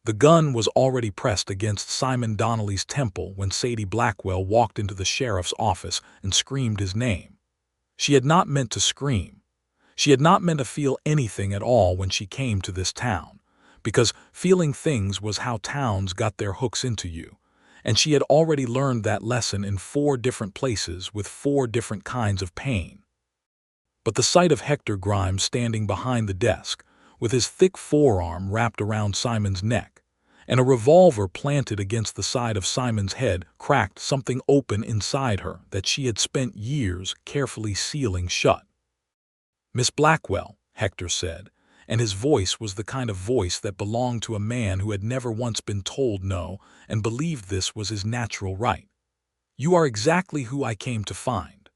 The gun was already pressed against Simon Donnelly's temple when Sadie Blackwell walked into the sheriff's office and screamed his name. She had not meant to scream. She had not meant to feel anything at all when she came to this town, because feeling things was how towns got their hooks into you, and she had already learned that lesson in 4 different places with 4 different kinds of pain. But the sight of Hector Grimes standing behind the desk, with his thick forearm wrapped around Simon's neck, and a revolver planted against the side of Simon's head, cracked something open inside her that she had spent years carefully sealing shut. "Miss Blackwell," Hector said, and his voice was the kind of voice that belonged to a man who had never once been told no and believed this was his natural right. "You are exactly who I came to find."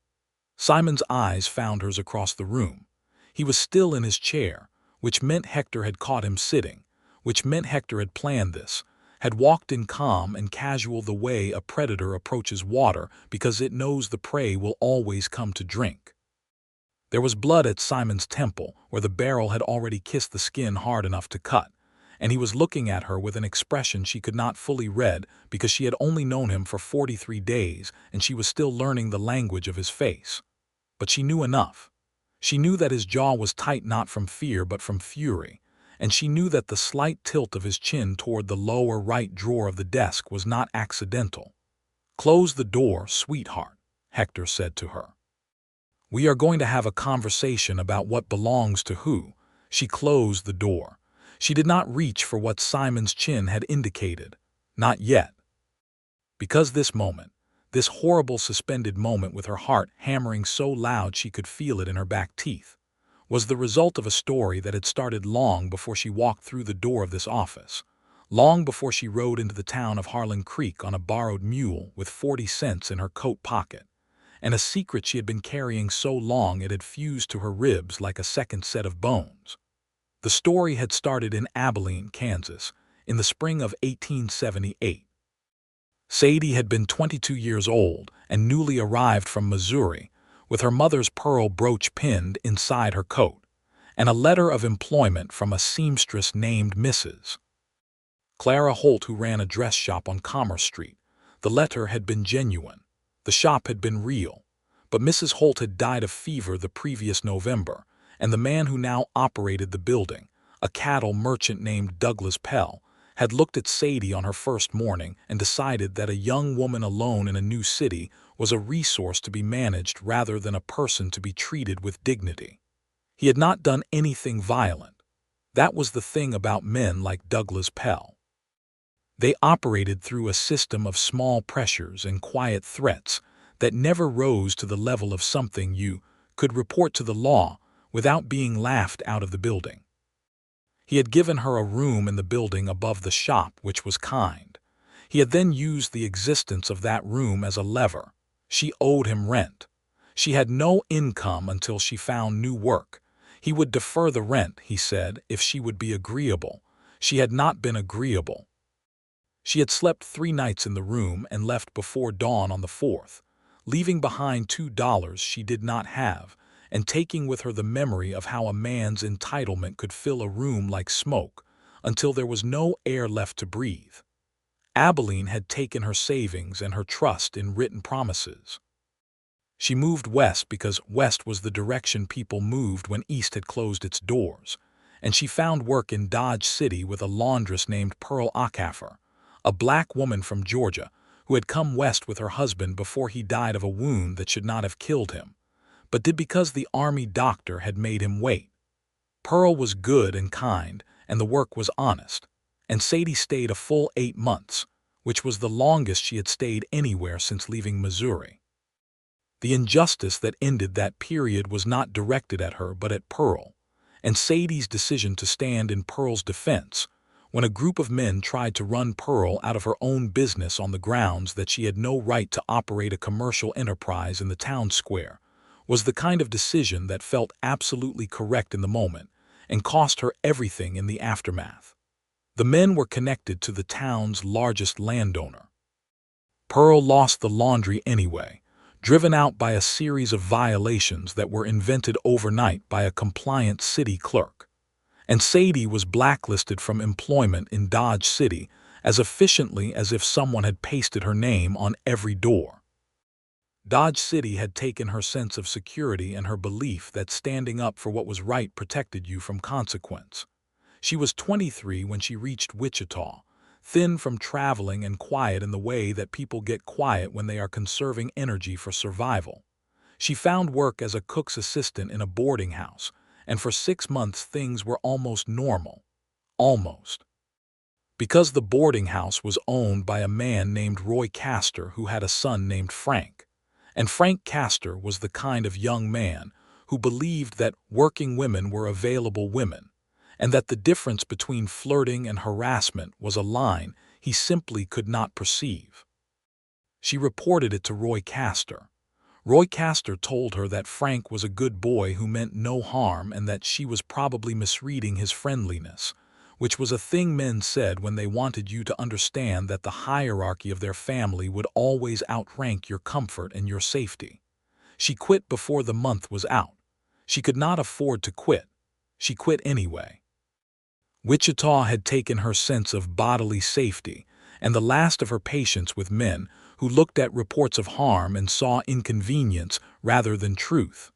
Simon's eyes found hers across the room. He was still in his chair, which meant Hector had caught him sitting, which meant Hector had planned this, had walked in calm and casual the way a predator approaches water because it knows the prey will always come to drink. There was blood at Simon's temple, where the barrel had already kissed the skin hard enough to cut, and he was looking at her with an expression she could not fully read because she had only known him for 43 days and she was still learning the language of his face. But she knew enough. She knew that his jaw was tight not from fear but from fury, and she knew that the slight tilt of his chin toward the lower right drawer of the desk was not accidental. "Close the door, sweetheart," Hector said to her. "We are going to have a conversation about what belongs to who." She closed the door. She did not reach for what Simon's chin had indicated. Not yet. Because this moment, this horrible suspended moment with her heart hammering so loud she could feel it in her back teeth, was the result of a story that had started long before she walked through the door of this office, long before she rode into the town of Harlan Creek on a borrowed mule with 40 cents in her coat pocket, and a secret she had been carrying so long it had fused to her ribs like a second set of bones. The story had started in Abilene, Kansas, in the spring of 1878. Sadie had been 22 years old and newly arrived from Missouri, with her mother's pearl brooch pinned inside her coat, and a letter of employment from a seamstress named Mrs. Clara Holt, who ran a dress shop on Commerce Street. The letter had been genuine. The shop had been real. But Mrs. Holt had died of fever the previous November, and the man who now operated the building, a cattle merchant named Douglas Pell, had looked at Sadie on her first morning and decided that a young woman alone in a new city was a resource to be managed rather than a person to be treated with dignity. He had not done anything violent. That was the thing about men like Douglas Pell. They operated through a system of small pressures and quiet threats that never rose to the level of something you could report to the law without being laughed out of the building. He had given her a room in the building above the shop, which was kind. He had then used the existence of that room as a lever. She owed him rent. She had no income until she found new work. He would defer the rent, he said, if she would be agreeable. She had not been agreeable. She had slept 3 nights in the room and left before dawn on the 4th, leaving behind $2 she did not have, and taking with her the memory of how a man's entitlement could fill a room like smoke until there was no air left to breathe. Abilene had taken her savings and her trust in written promises. She moved west because west was the direction people moved when east had closed its doors, and she found work in Dodge City with a laundress named Pearl Acaffer, a black woman from Georgia who had come west with her husband before he died of a wound that should not have killed him, but did because the army doctor had made him wait. Pearl was good and kind, and the work was honest, and Sadie stayed a full 8 months, which was the longest she had stayed anywhere since leaving Missouri. The injustice that ended that period was not directed at her but at Pearl, and Sadie's decision to stand in Pearl's defense when a group of men tried to run Pearl out of her own business on the grounds that she had no right to operate a commercial enterprise in the town square, was the kind of decision that felt absolutely correct in the moment and cost her everything in the aftermath. The men were connected to the town's largest landowner. Pearl lost the laundry anyway, driven out by a series of violations that were invented overnight by a compliant city clerk. and Sadie was blacklisted from employment in Dodge City as efficiently as if someone had pasted her name on every door. Dodge City had taken her sense of security and her belief that standing up for what was right protected you from consequence. She was 23 when she reached Wichita, thin from traveling and quiet in the way that people get quiet when they are conserving energy for survival. She found work as a cook's assistant in a boarding house, and for 6 months things were almost normal. Almost. Because the boarding house was owned by a man named Roy Castor who had a son named Frank. And Frank Castor was the kind of young man who believed that working women were available women, and that the difference between flirting and harassment was a line he simply could not perceive. She reported it to Roy Castor. Roy Castor told her that Frank was a good boy who meant no harm and that she was probably misreading his friendliness, which was a thing men said when they wanted you to understand that the hierarchy of their family would always outrank your comfort and your safety. She quit before the month was out. She could not afford to quit. She quit anyway. Wichita had taken her sense of bodily safety and the last of her patience with men who looked at reports of harm and saw inconvenience rather than truth.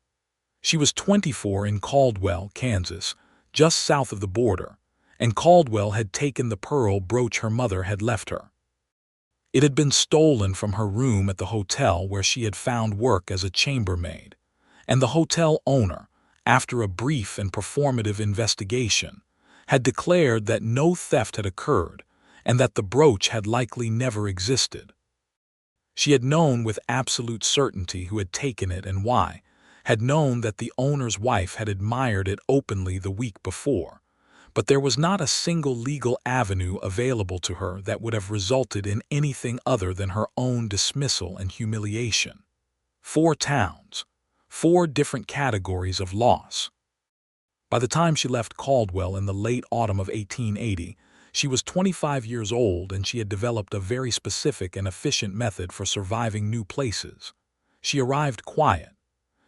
She was 24 in Caldwell, Kansas, just south of the border, and Caldwell had taken the pearl brooch her mother had left her. It had been stolen from her room at the hotel where she had found work as a chambermaid, and the hotel owner, after a brief and performative investigation, had declared that no theft had occurred and that the brooch had likely never existed. She had known with absolute certainty who had taken it and why, had known that the owner's wife had admired it openly the week before, but there was not a single legal avenue available to her that would have resulted in anything other than her own dismissal and humiliation. 4 towns, 4 different categories of loss. By the time she left Caldwell in the late autumn of 1880, she was 25 years old and she had developed a very specific and efficient method for surviving new places. She arrived quiet.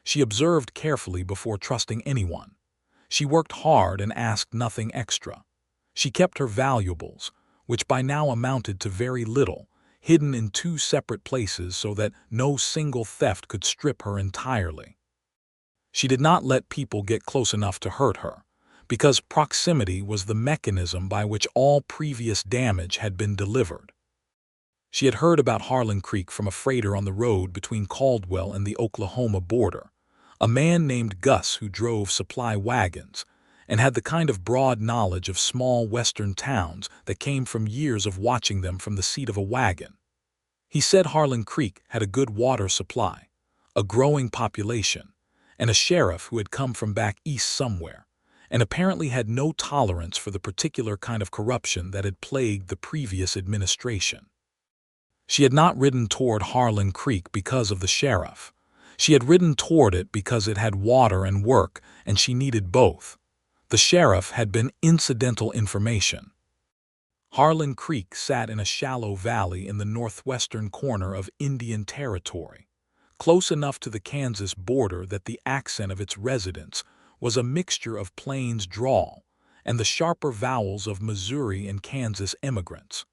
She observed carefully before trusting anyone. She worked hard and asked nothing extra. She kept her valuables, which by now amounted to very little, hidden in 2 separate places so that no single theft could strip her entirely. She did not let people get close enough to hurt her, because proximity was the mechanism by which all previous damage had been delivered. She had heard about Harlan Creek from a freighter on the road between Caldwell and the Oklahoma border, a man named Gus who drove supply wagons and had the kind of broad knowledge of small western towns that came from years of watching them from the seat of a wagon. He said Harlan Creek had a good water supply, a growing population, and a sheriff who had come from back east somewhere, and apparently had no tolerance for the particular kind of corruption that had plagued the previous administration. She had not ridden toward Harlan Creek because of the sheriff. She had ridden toward it because it had water and work, and she needed both. The sheriff had been incidental information. Harlan Creek sat in a shallow valley in the northwestern corner of Indian Territory, close enough to the Kansas border that the accent of its residents was a mixture of Plains drawl and the sharper vowels of Missouri and Kansas immigrants.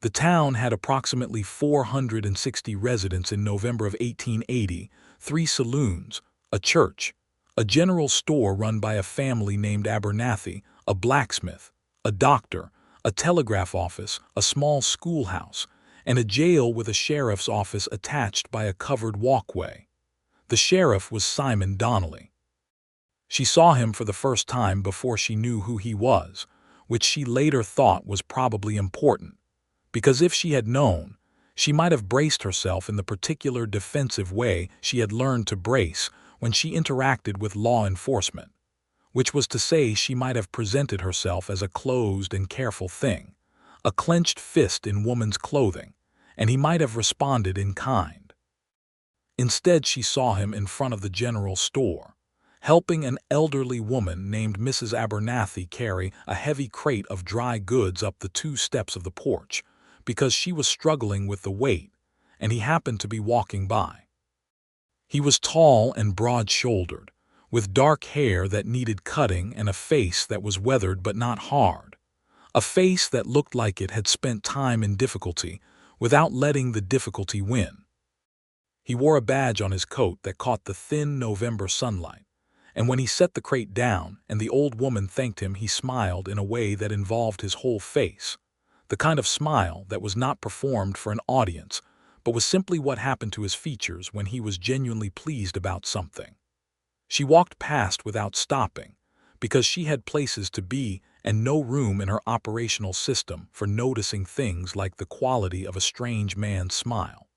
The town had approximately 460 residents in November of 1880, 3 saloons, a church, a general store run by a family named Abernathy, a blacksmith, a doctor, a telegraph office, a small schoolhouse, and a jail with a sheriff's office attached by a covered walkway. The sheriff was Simon Donnelly. She saw him for the first time before she knew who he was, which she later thought was probably important, because if she had known, she might have braced herself in the particular defensive way she had learned to brace when she interacted with law enforcement, which was to say she might have presented herself as a closed and careful thing, a clenched fist in woman's clothing, and he might have responded in kind. Instead, she saw him in front of the general store, helping an elderly woman named Mrs. Abernathy carry a heavy crate of dry goods up the 2 steps of the porch, because she was struggling with the weight, and he happened to be walking by. He was tall and broad-shouldered, with dark hair that needed cutting and a face that was weathered but not hard. A face that looked like it had spent time in difficulty without letting the difficulty win. He wore a badge on his coat that caught the thin November sunlight, and when he set the crate down and the old woman thanked him, he smiled in a way that involved his whole face, the kind of smile that was not performed for an audience, but was simply what happened to his features when he was genuinely pleased about something. She walked past without stopping, because she had places to be and no room in her operational system for noticing things like the quality of a strange man's smile.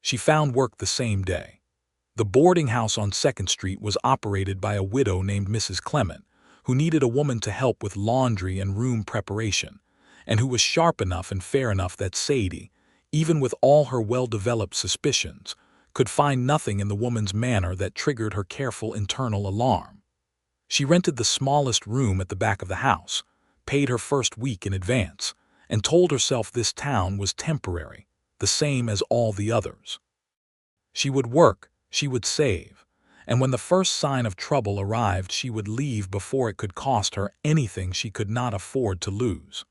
She found work the same day. The boarding house on 2nd Street was operated by a widow named Mrs. Clement, who needed a woman to help with laundry and room preparation, and who was sharp enough and fair enough that Sadie, even with all her well-developed suspicions, could find nothing in the woman's manner that triggered her careful internal alarm. She rented the smallest room at the back of the house, paid her first week in advance, and told herself this town was temporary, the same as all the others. She would work, she would save, and when the first sign of trouble arrived, she would leave before it could cost her anything she could not afford to lose.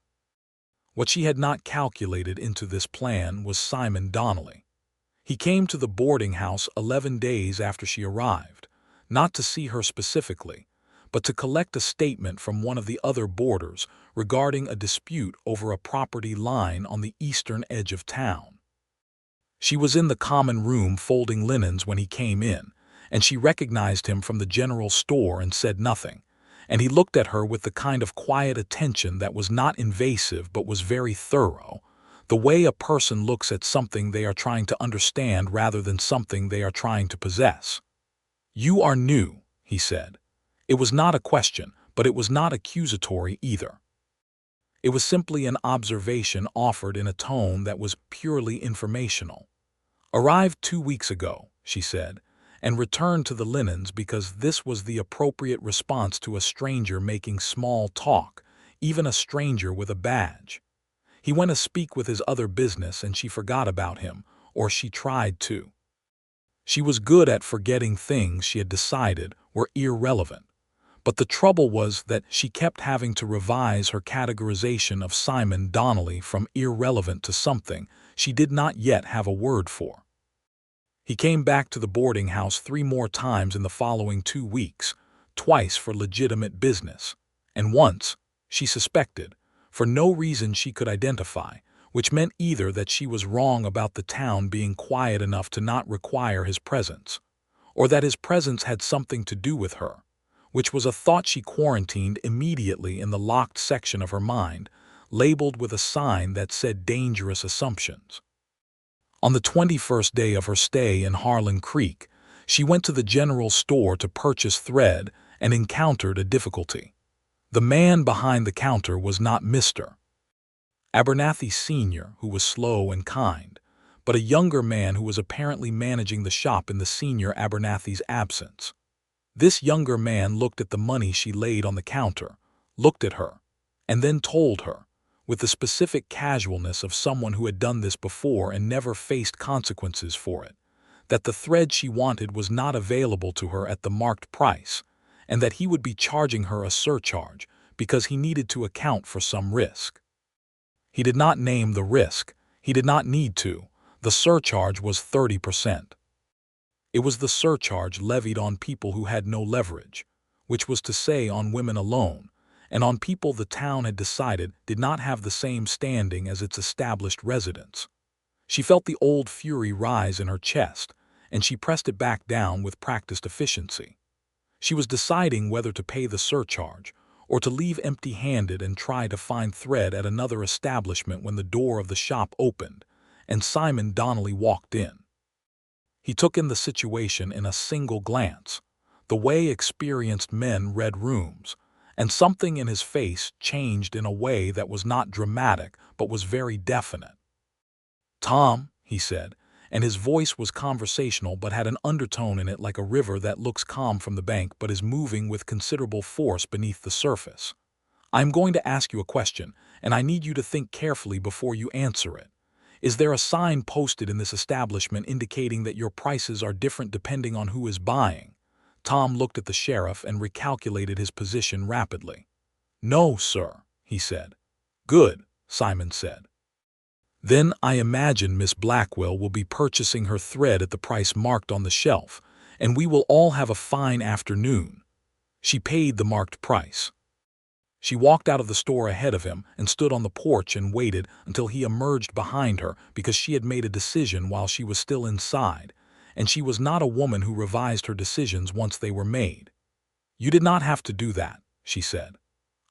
What she had not calculated into this plan was Simon Donnelly. He came to the boarding house 11 days after she arrived, not to see her specifically, but to collect a statement from one of the other boarders regarding a dispute over a property line on the eastern edge of town. She was in the common room folding linens when he came in, and she recognized him from the general store and said nothing, and he looked at her with the kind of quiet attention that was not invasive but was very thorough, the way a person looks at something they are trying to understand rather than something they are trying to possess. "You are new," he said. It was not a question, but it was not accusatory either. It was simply an observation offered in a tone that was purely informational. "Arrived 2 weeks ago," she said, and returned to the linens because this was the appropriate response to a stranger making small talk, even a stranger with a badge. He went to speak with his other business and she forgot about him, or she tried to. She was good at forgetting things she had decided were irrelevant. But the trouble was that she kept having to revise her categorization of Simon Donnelly from irrelevant to something she did not yet have a word for. He came back to the boarding house 3 more times in the following 2 weeks, twice for legitimate business, and once, she suspected, for no reason she could identify, which meant either that she was wrong about the town being quiet enough to not require his presence, or that his presence had something to do with her, which was a thought she quarantined immediately in the locked section of her mind, labeled with a sign that said dangerous assumptions. On the 21st day of her stay in Harlan Creek, she went to the general store to purchase thread and encountered a difficulty. The man behind the counter was not Mr. Abernathy Sr., who was slow and kind, but a younger man who was apparently managing the shop in the senior Abernathy's absence. This younger man looked at the money she laid on the counter, looked at her, and then told her, with the specific casualness of someone who had done this before and never faced consequences for it, that the thread she wanted was not available to her at the marked price, and that he would be charging her a surcharge because he needed to account for some risk. He did not name the risk. He did not need to. The surcharge was 30%. It was the surcharge levied on people who had no leverage, which was to say on women alone, and on people the town had decided did not have the same standing as its established residents. She felt the old fury rise in her chest, and she pressed it back down with practiced efficiency. She was deciding whether to pay the surcharge or to leave empty-handed and try to find thread at another establishment when the door of the shop opened, and Simon Donnelly walked in. He took in the situation in a single glance, the way experienced men read rooms, and something in his face changed in a way that was not dramatic but was very definite. "Tom," he said, and his voice was conversational but had an undertone in it like a river that looks calm from the bank but is moving with considerable force beneath the surface. "I am going to ask you a question, and I need you to think carefully before you answer it. Is there a sign posted in this establishment indicating that your prices are different depending on who is buying? Tom looked at the sheriff and recalculated his position rapidly. "No, sir," he said. "Good," Simon said. "Then I imagine Miss Blackwell will be purchasing her thread at the price marked on the shelf, and we will all have a fine afternoon." She paid the marked price. She walked out of the store ahead of him and stood on the porch and waited until he emerged behind her, because she had made a decision while she was still inside, and she was not a woman who revised her decisions once they were made. "You did not have to do that," she said.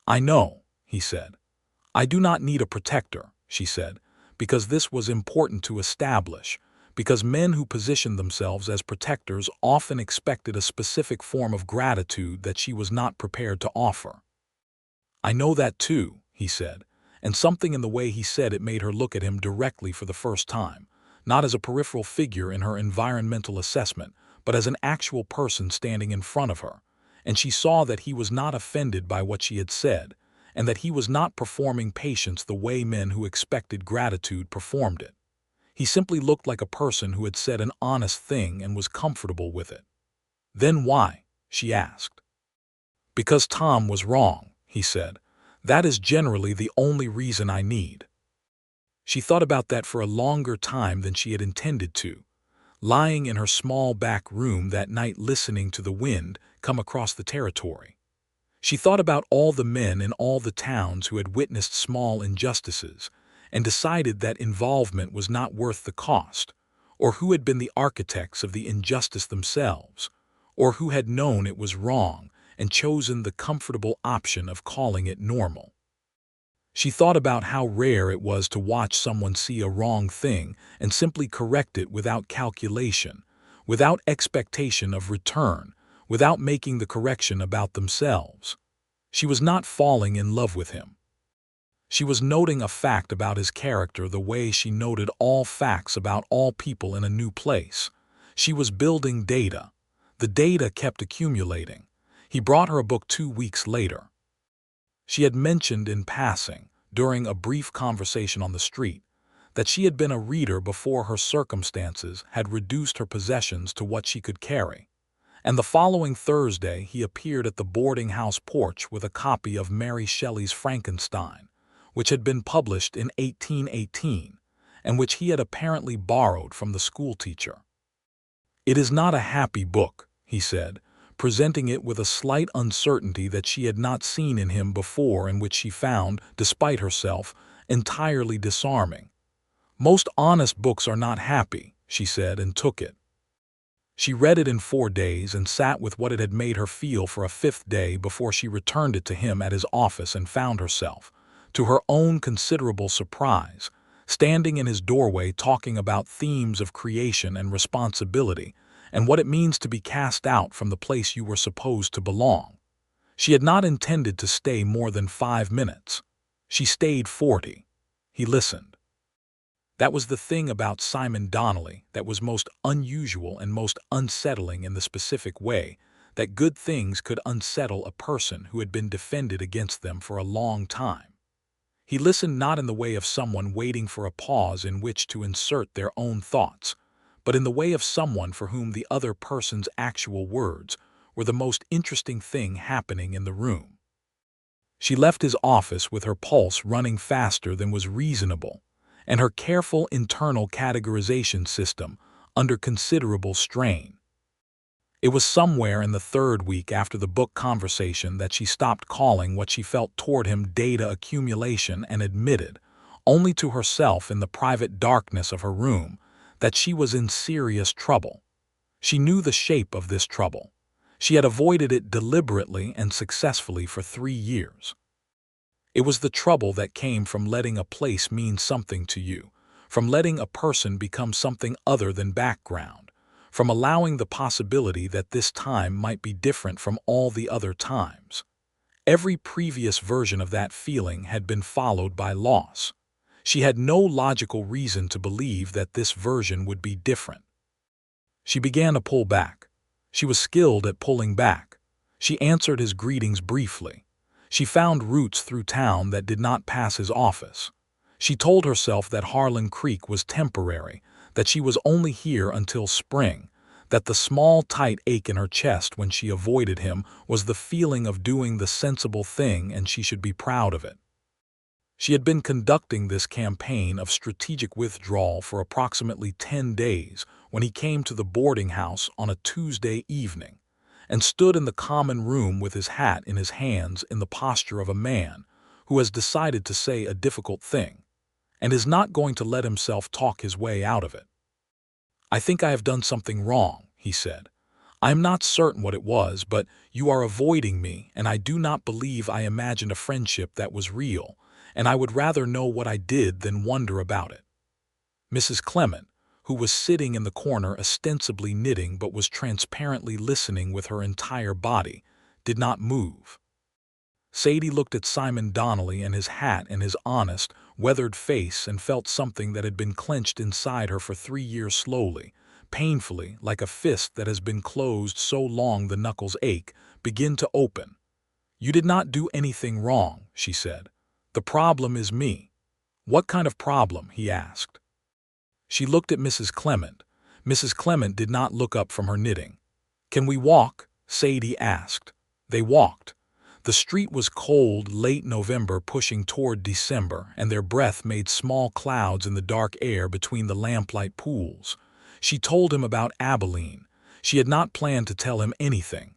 "I know," he said. "I do not need a protector," she said, because this was important to establish, because men who positioned themselves as protectors often expected a specific form of gratitude that she was not prepared to offer. "I know that too," he said, and something in the way he said it made her look at him directly for the first time, not as a peripheral figure in her environmental assessment, but as an actual person standing in front of her, and she saw that he was not offended by what she had said, and that he was not performing patience the way men who expected gratitude performed it. He simply looked like a person who had said an honest thing and was comfortable with it. "Then why?" she asked. "Because Tom was wrong," he said. "That is generally the only reason I need." She thought about that for a longer time than she had intended to, lying in her small back room that night listening to the wind come across the territory. She thought about all the men in all the towns who had witnessed small injustices and decided that involvement was not worth the cost, or who had been the architects of the injustice themselves, or who had known it was wrong and chosen the comfortable option of calling it normal. She thought about how rare it was to watch someone see a wrong thing and simply correct it without calculation, without expectation of return, without making the correction about themselves. She was not falling in love with him. She was noting a fact about his character the way she noted all facts about all people in a new place. She was building data. The data kept accumulating. He brought her a book 2 weeks later. She had mentioned in passing, during a brief conversation on the street, that she had been a reader before her circumstances had reduced her possessions to what she could carry. And the following Thursday he appeared at the boarding house porch with a copy of Mary Shelley's Frankenstein, which had been published in 1818, and which he had apparently borrowed from the schoolteacher. "It is not a happy book," he said, presenting it with a slight uncertainty that she had not seen in him before and which she found, despite herself, entirely disarming. "Most honest books are not happy," she said, and took it. She read it in 4 days and sat with what it had made her feel for a 5th day before she returned it to him at his office and found herself, to her own considerable surprise, standing in his doorway talking about themes of creation and responsibility and what it means to be cast out from the place you were supposed to belong. She had not intended to stay more than 5 minutes. She stayed 40. He listened. That was the thing about Simon Donnelly that was most unusual and most unsettling in the specific way that good things could unsettle a person who had been defended against them for a long time. He listened not in the way of someone waiting for a pause in which to insert their own thoughts, but in the way of someone for whom the other person's actual words were the most interesting thing happening in the room. She left his office with her pulse running faster than was reasonable, and her careful internal categorization system under considerable strain. It was somewhere in the 3rd week after the book conversation that she stopped calling what she felt toward him data accumulation and admitted, only to herself in the private darkness of her room, that she was in serious trouble. She knew the shape of this trouble. She had avoided it deliberately and successfully for 3 years. It was the trouble that came from letting a place mean something to you, from letting a person become something other than background, from allowing the possibility that this time might be different from all the other times. Every previous version of that feeling had been followed by loss. She had no logical reason to believe that this version would be different. She began to pull back. She was skilled at pulling back. She answered his greetings briefly. She found routes through town that did not pass his office. She told herself that Harlan Creek was temporary, that she was only here until spring, that the small, tight ache in her chest when she avoided him was the feeling of doing the sensible thing, and she should be proud of it. She had been conducting this campaign of strategic withdrawal for approximately 10 days when he came to the boarding house on a Tuesday evening and stood in the common room with his hat in his hands in the posture of a man who has decided to say a difficult thing and is not going to let himself talk his way out of it. "I think I have done something wrong," he said. "I am not certain what it was, but you are avoiding me, and I do not believe I imagined a friendship that was real, and I would rather know what I did than wonder about it." Mrs. Clement, who was sitting in the corner ostensibly knitting but was transparently listening with her entire body, did not move. Sadie looked at Simon Donnelly and his hat and his honest, weathered face and felt something that had been clenched inside her for 3 years slowly, painfully, like a fist that has been closed so long the knuckles ache, begin to open. "You did not do anything wrong," she said. "The problem is me." "What kind of problem?" he asked. She looked at Mrs. Clement. Mrs. Clement did not look up from her knitting. "Can we walk?" Sadie asked. They walked. The street was cold, late November pushing toward December, and their breath made small clouds in the dark air between the lamplight pools. She told him about Abilene. She had not planned to tell him anything.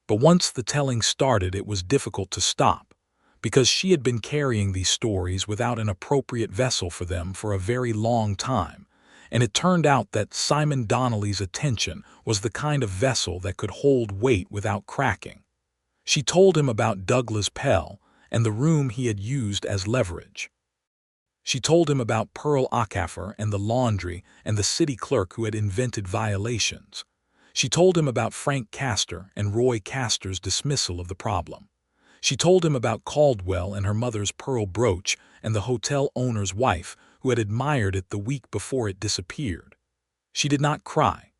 But once the telling started, it was difficult to stop, because she had been carrying these stories without an appropriate vessel for them for a very long time, and it turned out that Simon Donnelly's attention was the kind of vessel that could hold weight without cracking. She told him about Douglas Pell and the room he had used as leverage. She told him about Pearl Acaffer and the laundry and the city clerk who had invented violations. She told him about Frank Castor and Roy Castor's dismissal of the problem. She told him about Caldwell and her mother's pearl brooch and the hotel owner's wife who had admired it the week before it disappeared. She did not cry.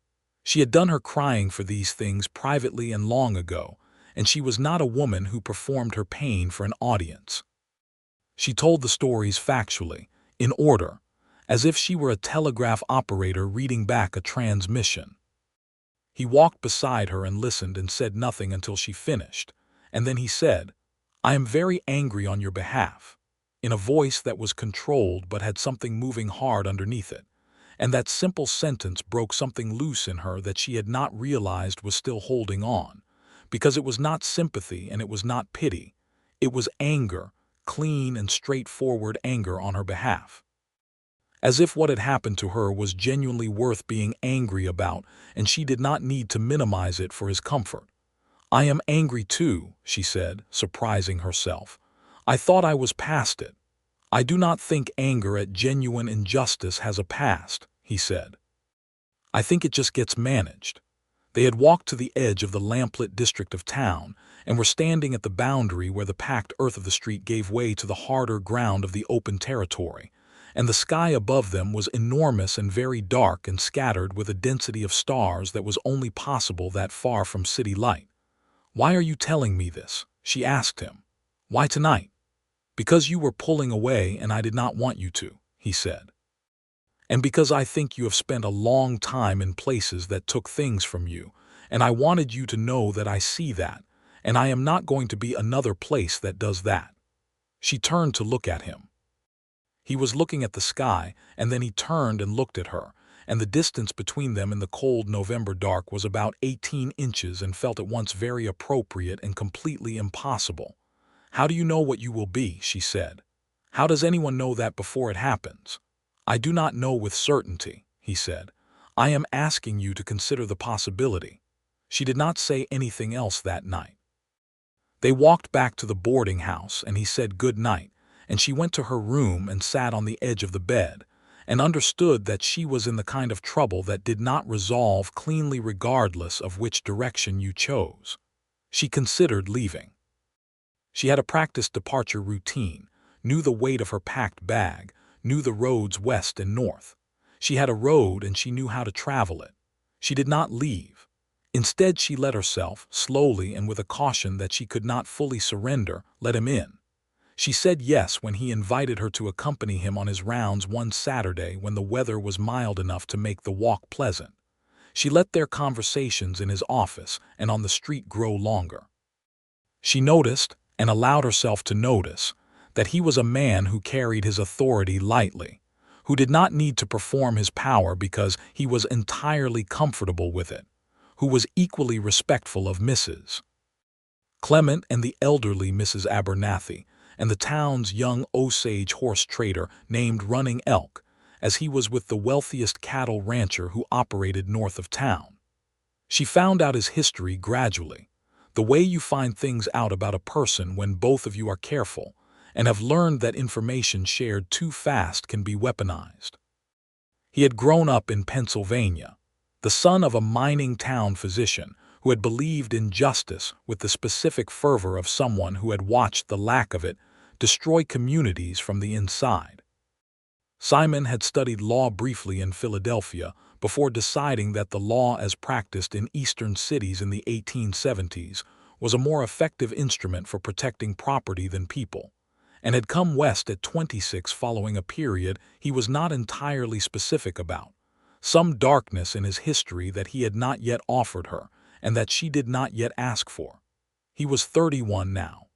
She had done her crying for these things privately and long ago, and she was not a woman who performed her pain for an audience. She told the stories factually, in order, as if she were a telegraph operator reading back a transmission. He walked beside her and listened and said nothing until she finished, and then he said, "I am very angry on your behalf," in a voice that was controlled but had something moving hard underneath it, and that simple sentence broke something loose in her that she had not realized was still holding on, because it was not sympathy and it was not pity, it was anger, clean and straightforward anger on her behalf. As if what had happened to her was genuinely worth being angry about, and she did not need to minimize it for his comfort. "I am angry too," she said, surprising herself. "I thought I was past it." "I do not think anger at genuine injustice has a past," he said. "I think it just gets managed." They had walked to the edge of the lamplit district of town and were standing at the boundary where the packed earth of the street gave way to the harder ground of the open territory, and the sky above them was enormous and very dark and scattered with a density of stars that was only possible that far from city light. "Why are you telling me this?" she asked him. "Why tonight?" "Because you were pulling away and I did not want you to," he said. "And because I think you have spent a long time in places that took things from you, and I wanted you to know that I see that, and I am not going to be another place that does that." She turned to look at him. He was looking at the sky, and then he turned and looked at her, and the distance between them in the cold November dark was about 18 inches and felt at once very appropriate and completely impossible. "How do you know what you will be?" she said. "How does anyone know that before it happens?" "I do not know with certainty," he said. "I am asking you to consider the possibility." She did not say anything else that night. They walked back to the boarding house, and he said good night, and she went to her room and sat on the edge of the bed, and understood that she was in the kind of trouble that did not resolve cleanly regardless of which direction you chose. She considered leaving. She had a practiced departure routine, knew the weight of her packed bag, knew the roads west and north. She had a road and she knew how to travel it. She did not leave. Instead, she let herself, slowly and with a caution that she could not fully surrender, let him in. She said yes when he invited her to accompany him on his rounds one Saturday when the weather was mild enough to make the walk pleasant. She let their conversations in his office and on the street grow longer. She noticed, and allowed herself to notice, that he was a man who carried his authority lightly, who did not need to perform his power because he was entirely comfortable with it, who was equally respectful of Mrs. Clement and the elderly Mrs. Abernathy, and the town's young Osage horse trader named Running Elk, as he was with the wealthiest cattle rancher who operated north of town. She found out his history gradually, the way you find things out about a person when both of you are careful, and have learned that information shared too fast can be weaponized. He had grown up in Pennsylvania, the son of a mining town physician who had believed in justice with the specific fervor of someone who had watched the lack of it destroy communities from the inside. Simon had studied law briefly in Philadelphia before deciding that the law as practiced in eastern cities in the 1870s was a more effective instrument for protecting property than people, and had come west at 26 following a period he was not entirely specific about, some darkness in his history that he had not yet offered her and that she did not yet ask for. He was 31 now.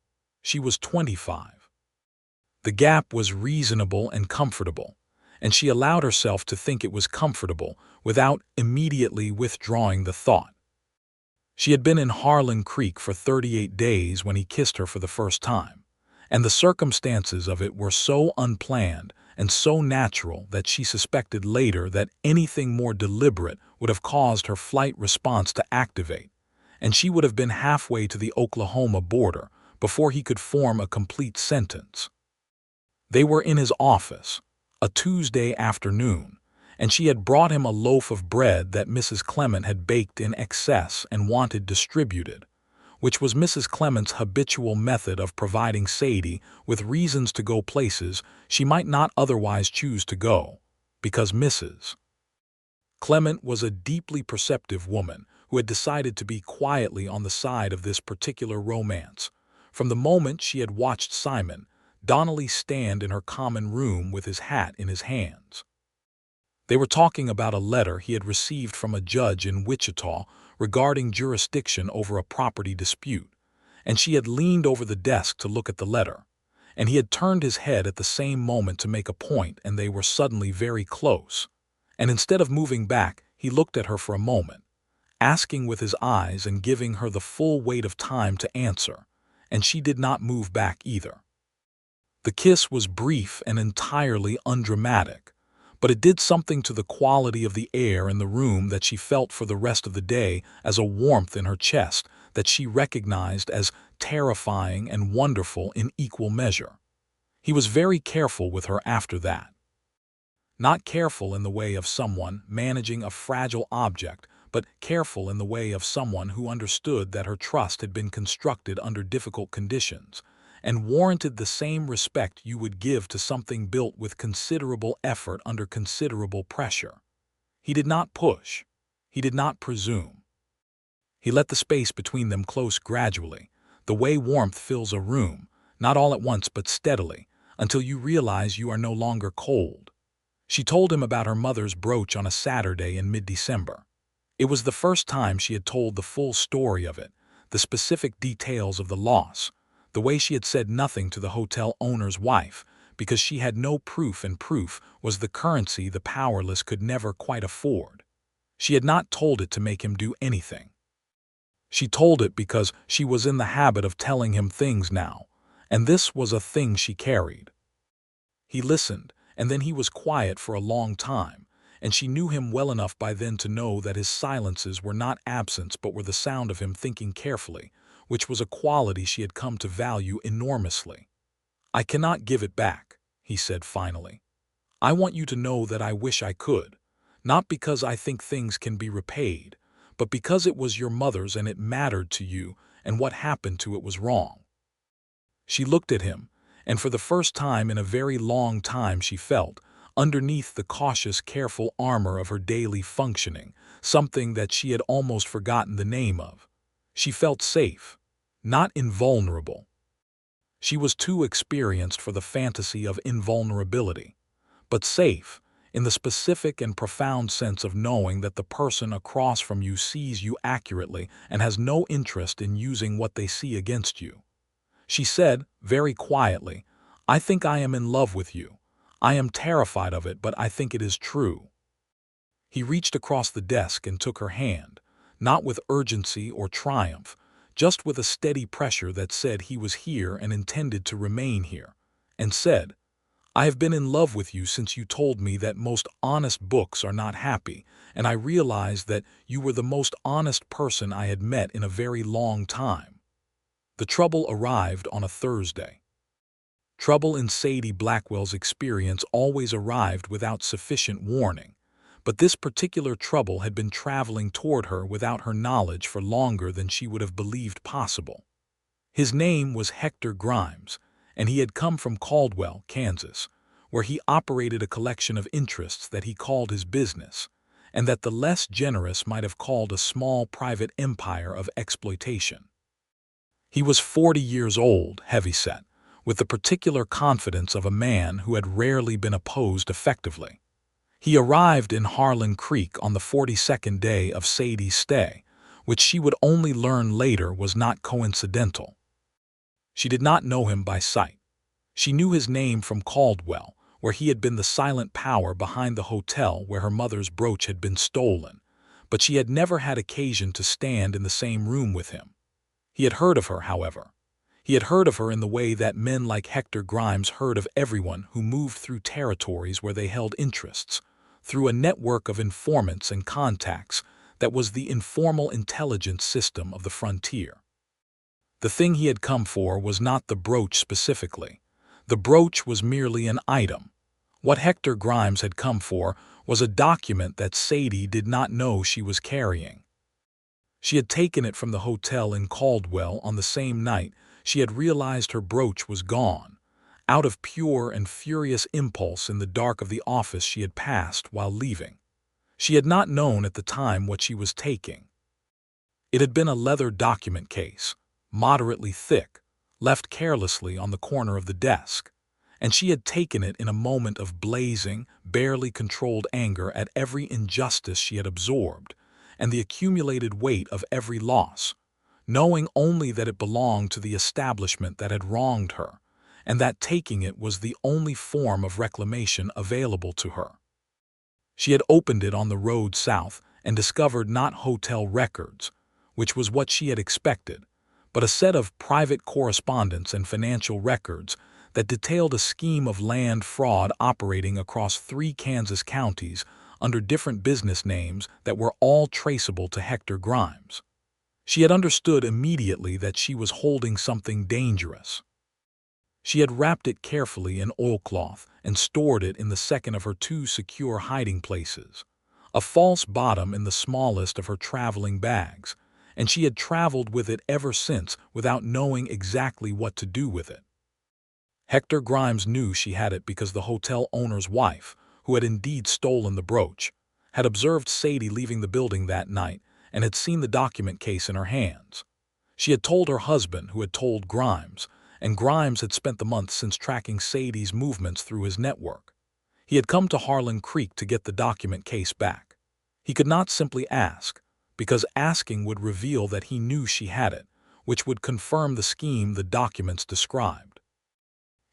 She was 25. The gap was reasonable and comfortable, and she allowed herself to think it was comfortable without immediately withdrawing the thought. She had been in Harlan Creek for 38 days when he kissed her for the first time, and the circumstances of it were so unplanned and so natural that she suspected later that anything more deliberate would have caused her flight response to activate, and she would have been halfway to the Oklahoma border before he could form a complete sentence. They were in his office, a Tuesday afternoon, and she had brought him a loaf of bread that Mrs. Clement had baked in excess and wanted distributed, which was Mrs. Clement's habitual method of providing Sadie with reasons to go places she might not otherwise choose to go, because Mrs. Clement was a deeply perceptive woman who had decided to be quietly on the side of this particular romance, from the moment she had watched Simon Donnelly stand in her common room with his hat in his hands. They were talking about a letter he had received from a judge in Wichita regarding jurisdiction over a property dispute, and she had leaned over the desk to look at the letter, and he had turned his head at the same moment to make a point, and they were suddenly very close, and instead of moving back, he looked at her for a moment, asking with his eyes and giving her the full weight of time to answer, and she did not move back either. The kiss was brief and entirely undramatic, but it did something to the quality of the air in the room that she felt for the rest of the day as a warmth in her chest that she recognized as terrifying and wonderful in equal measure. He was very careful with her after that. Not careful in the way of someone managing a fragile object, but careful in the way of someone who understood that her trust had been constructed under difficult conditions, and warranted the same respect you would give to something built with considerable effort under considerable pressure. He did not push. He did not presume. He let the space between them close gradually, the way warmth fills a room, not all at once but steadily, until you realize you are no longer cold. She told him about her mother's brooch on a Saturday in mid-December. It was the first time she had told the full story of it, the specific details of the loss, the way she had said nothing to the hotel owner's wife, because she had no proof, and proof was the currency the powerless could never quite afford. She had not told it to make him do anything. She told it because she was in the habit of telling him things now, and this was a thing she carried. He listened, and then he was quiet for a long time, and she knew him well enough by then to know that his silences were not absence but were the sound of him thinking carefully, which was a quality she had come to value enormously. "I cannot give it back," he said finally. "I want you to know that I wish I could, not because I think things can be repaid, but because it was your mother's and it mattered to you, and what happened to it was wrong." She looked at him, and for the first time in a very long time she felt, underneath the cautious, careful armor of her daily functioning, something that she had almost forgotten the name of. She felt safe, not invulnerable. She was too experienced for the fantasy of invulnerability, but safe in the specific and profound sense of knowing that the person across from you sees you accurately and has no interest in using what they see against you. She said, very quietly, "I think I am in love with you. I am terrified of it, but I think it is true." He reached across the desk and took her hand, not with urgency or triumph, just with a steady pressure that said he was here and intended to remain here, and said, "I have been in love with you since you told me that most honest books are not happy, and I realized that you were the most honest person I had met in a very long time." The trouble arrived on a Thursday. Trouble in Sadie Blackwell's experience always arrived without sufficient warning, but this particular trouble had been traveling toward her without her knowledge for longer than she would have believed possible. His name was Hector Grimes, and he had come from Caldwell, Kansas, where he operated a collection of interests that he called his business, and that the less generous might have called a small private empire of exploitation. He was 40 years old, heavyset, with the particular confidence of a man who had rarely been opposed effectively. He arrived in Harlan Creek on the 42nd day of Sadie's stay, which she would only learn later was not coincidental. She did not know him by sight. She knew his name from Caldwell, where he had been the silent power behind the hotel where her mother's brooch had been stolen, but she had never had occasion to stand in the same room with him. He had heard of her, however. He had heard of her in the way that men like Hector Grimes heard of everyone who moved through territories where they held interests, through a network of informants and contacts that was the informal intelligence system of the frontier. The thing he had come for was not the brooch specifically. The brooch was merely an item. What Hector Grimes had come for was a document that Sadie did not know she was carrying. She had taken it from the hotel in Caldwell on the same night she had realized her brooch was gone, out of pure and furious impulse in the dark of the office she had passed while leaving. She had not known at the time what she was taking. It had been a leather document case, moderately thick, left carelessly on the corner of the desk, and she had taken it in a moment of blazing, barely controlled anger at every injustice she had absorbed and the accumulated weight of every loss, knowing only that it belonged to the establishment that had wronged her, and that taking it was the only form of reclamation available to her. She had opened it on the road south and discovered not hotel records, which was what she had expected, but a set of private correspondence and financial records that detailed a scheme of land fraud operating across 3 Kansas counties under different business names that were all traceable to Hector Grimes. She had understood immediately that she was holding something dangerous. She had wrapped it carefully in oilcloth and stored it in the second of her 2 secure hiding places, a false bottom in the smallest of her traveling bags, and she had traveled with it ever since without knowing exactly what to do with it. Hector Grimes knew she had it because the hotel owner's wife, who had indeed stolen the brooch, had observed Sadie leaving the building that night and had seen the document case in her hands. She had told her husband, who had told Grimes, and Grimes had spent the months since tracking Sadie's movements through his network. He had come to Harlan Creek to get the document case back. He could not simply ask, because asking would reveal that he knew she had it, which would confirm the scheme the documents described.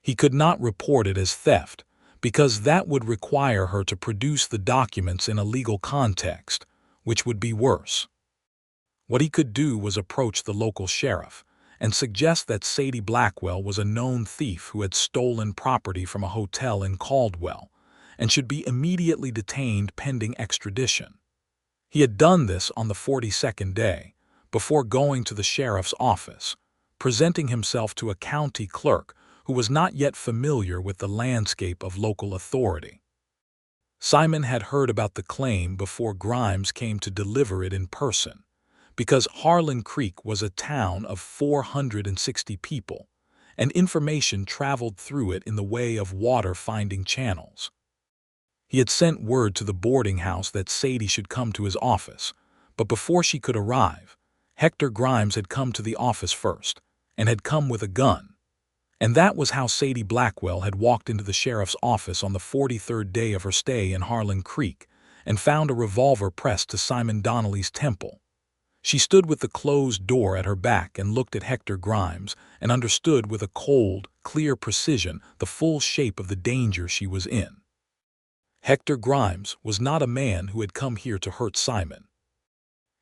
He could not report it as theft, because that would require her to produce the documents in a legal context, which would be worse. What he could do was approach the local sheriff and suggest that Sadie Blackwell was a known thief who had stolen property from a hotel in Caldwell and should be immediately detained pending extradition. He had done this on the 42nd day, before going to the sheriff's office, presenting himself to a county clerk who was not yet familiar with the landscape of local authority. Simon had heard about the claim before Grimes came to deliver it in person, because Harlan Creek was a town of 460 people, and information traveled through it in the way of water-finding channels. He had sent word to the boarding house that Sadie should come to his office, but before she could arrive, Hector Grimes had come to the office first, and had come with a gun. And that was how Sadie Blackwell had walked into the sheriff's office on the 43rd day of her stay in Harlan Creek and found a revolver pressed to Simon Donnelly's temple. She stood with the closed door at her back and looked at Hector Grimes and understood with a cold, clear precision the full shape of the danger she was in. Hector Grimes was not a man who had come here to hurt Simon.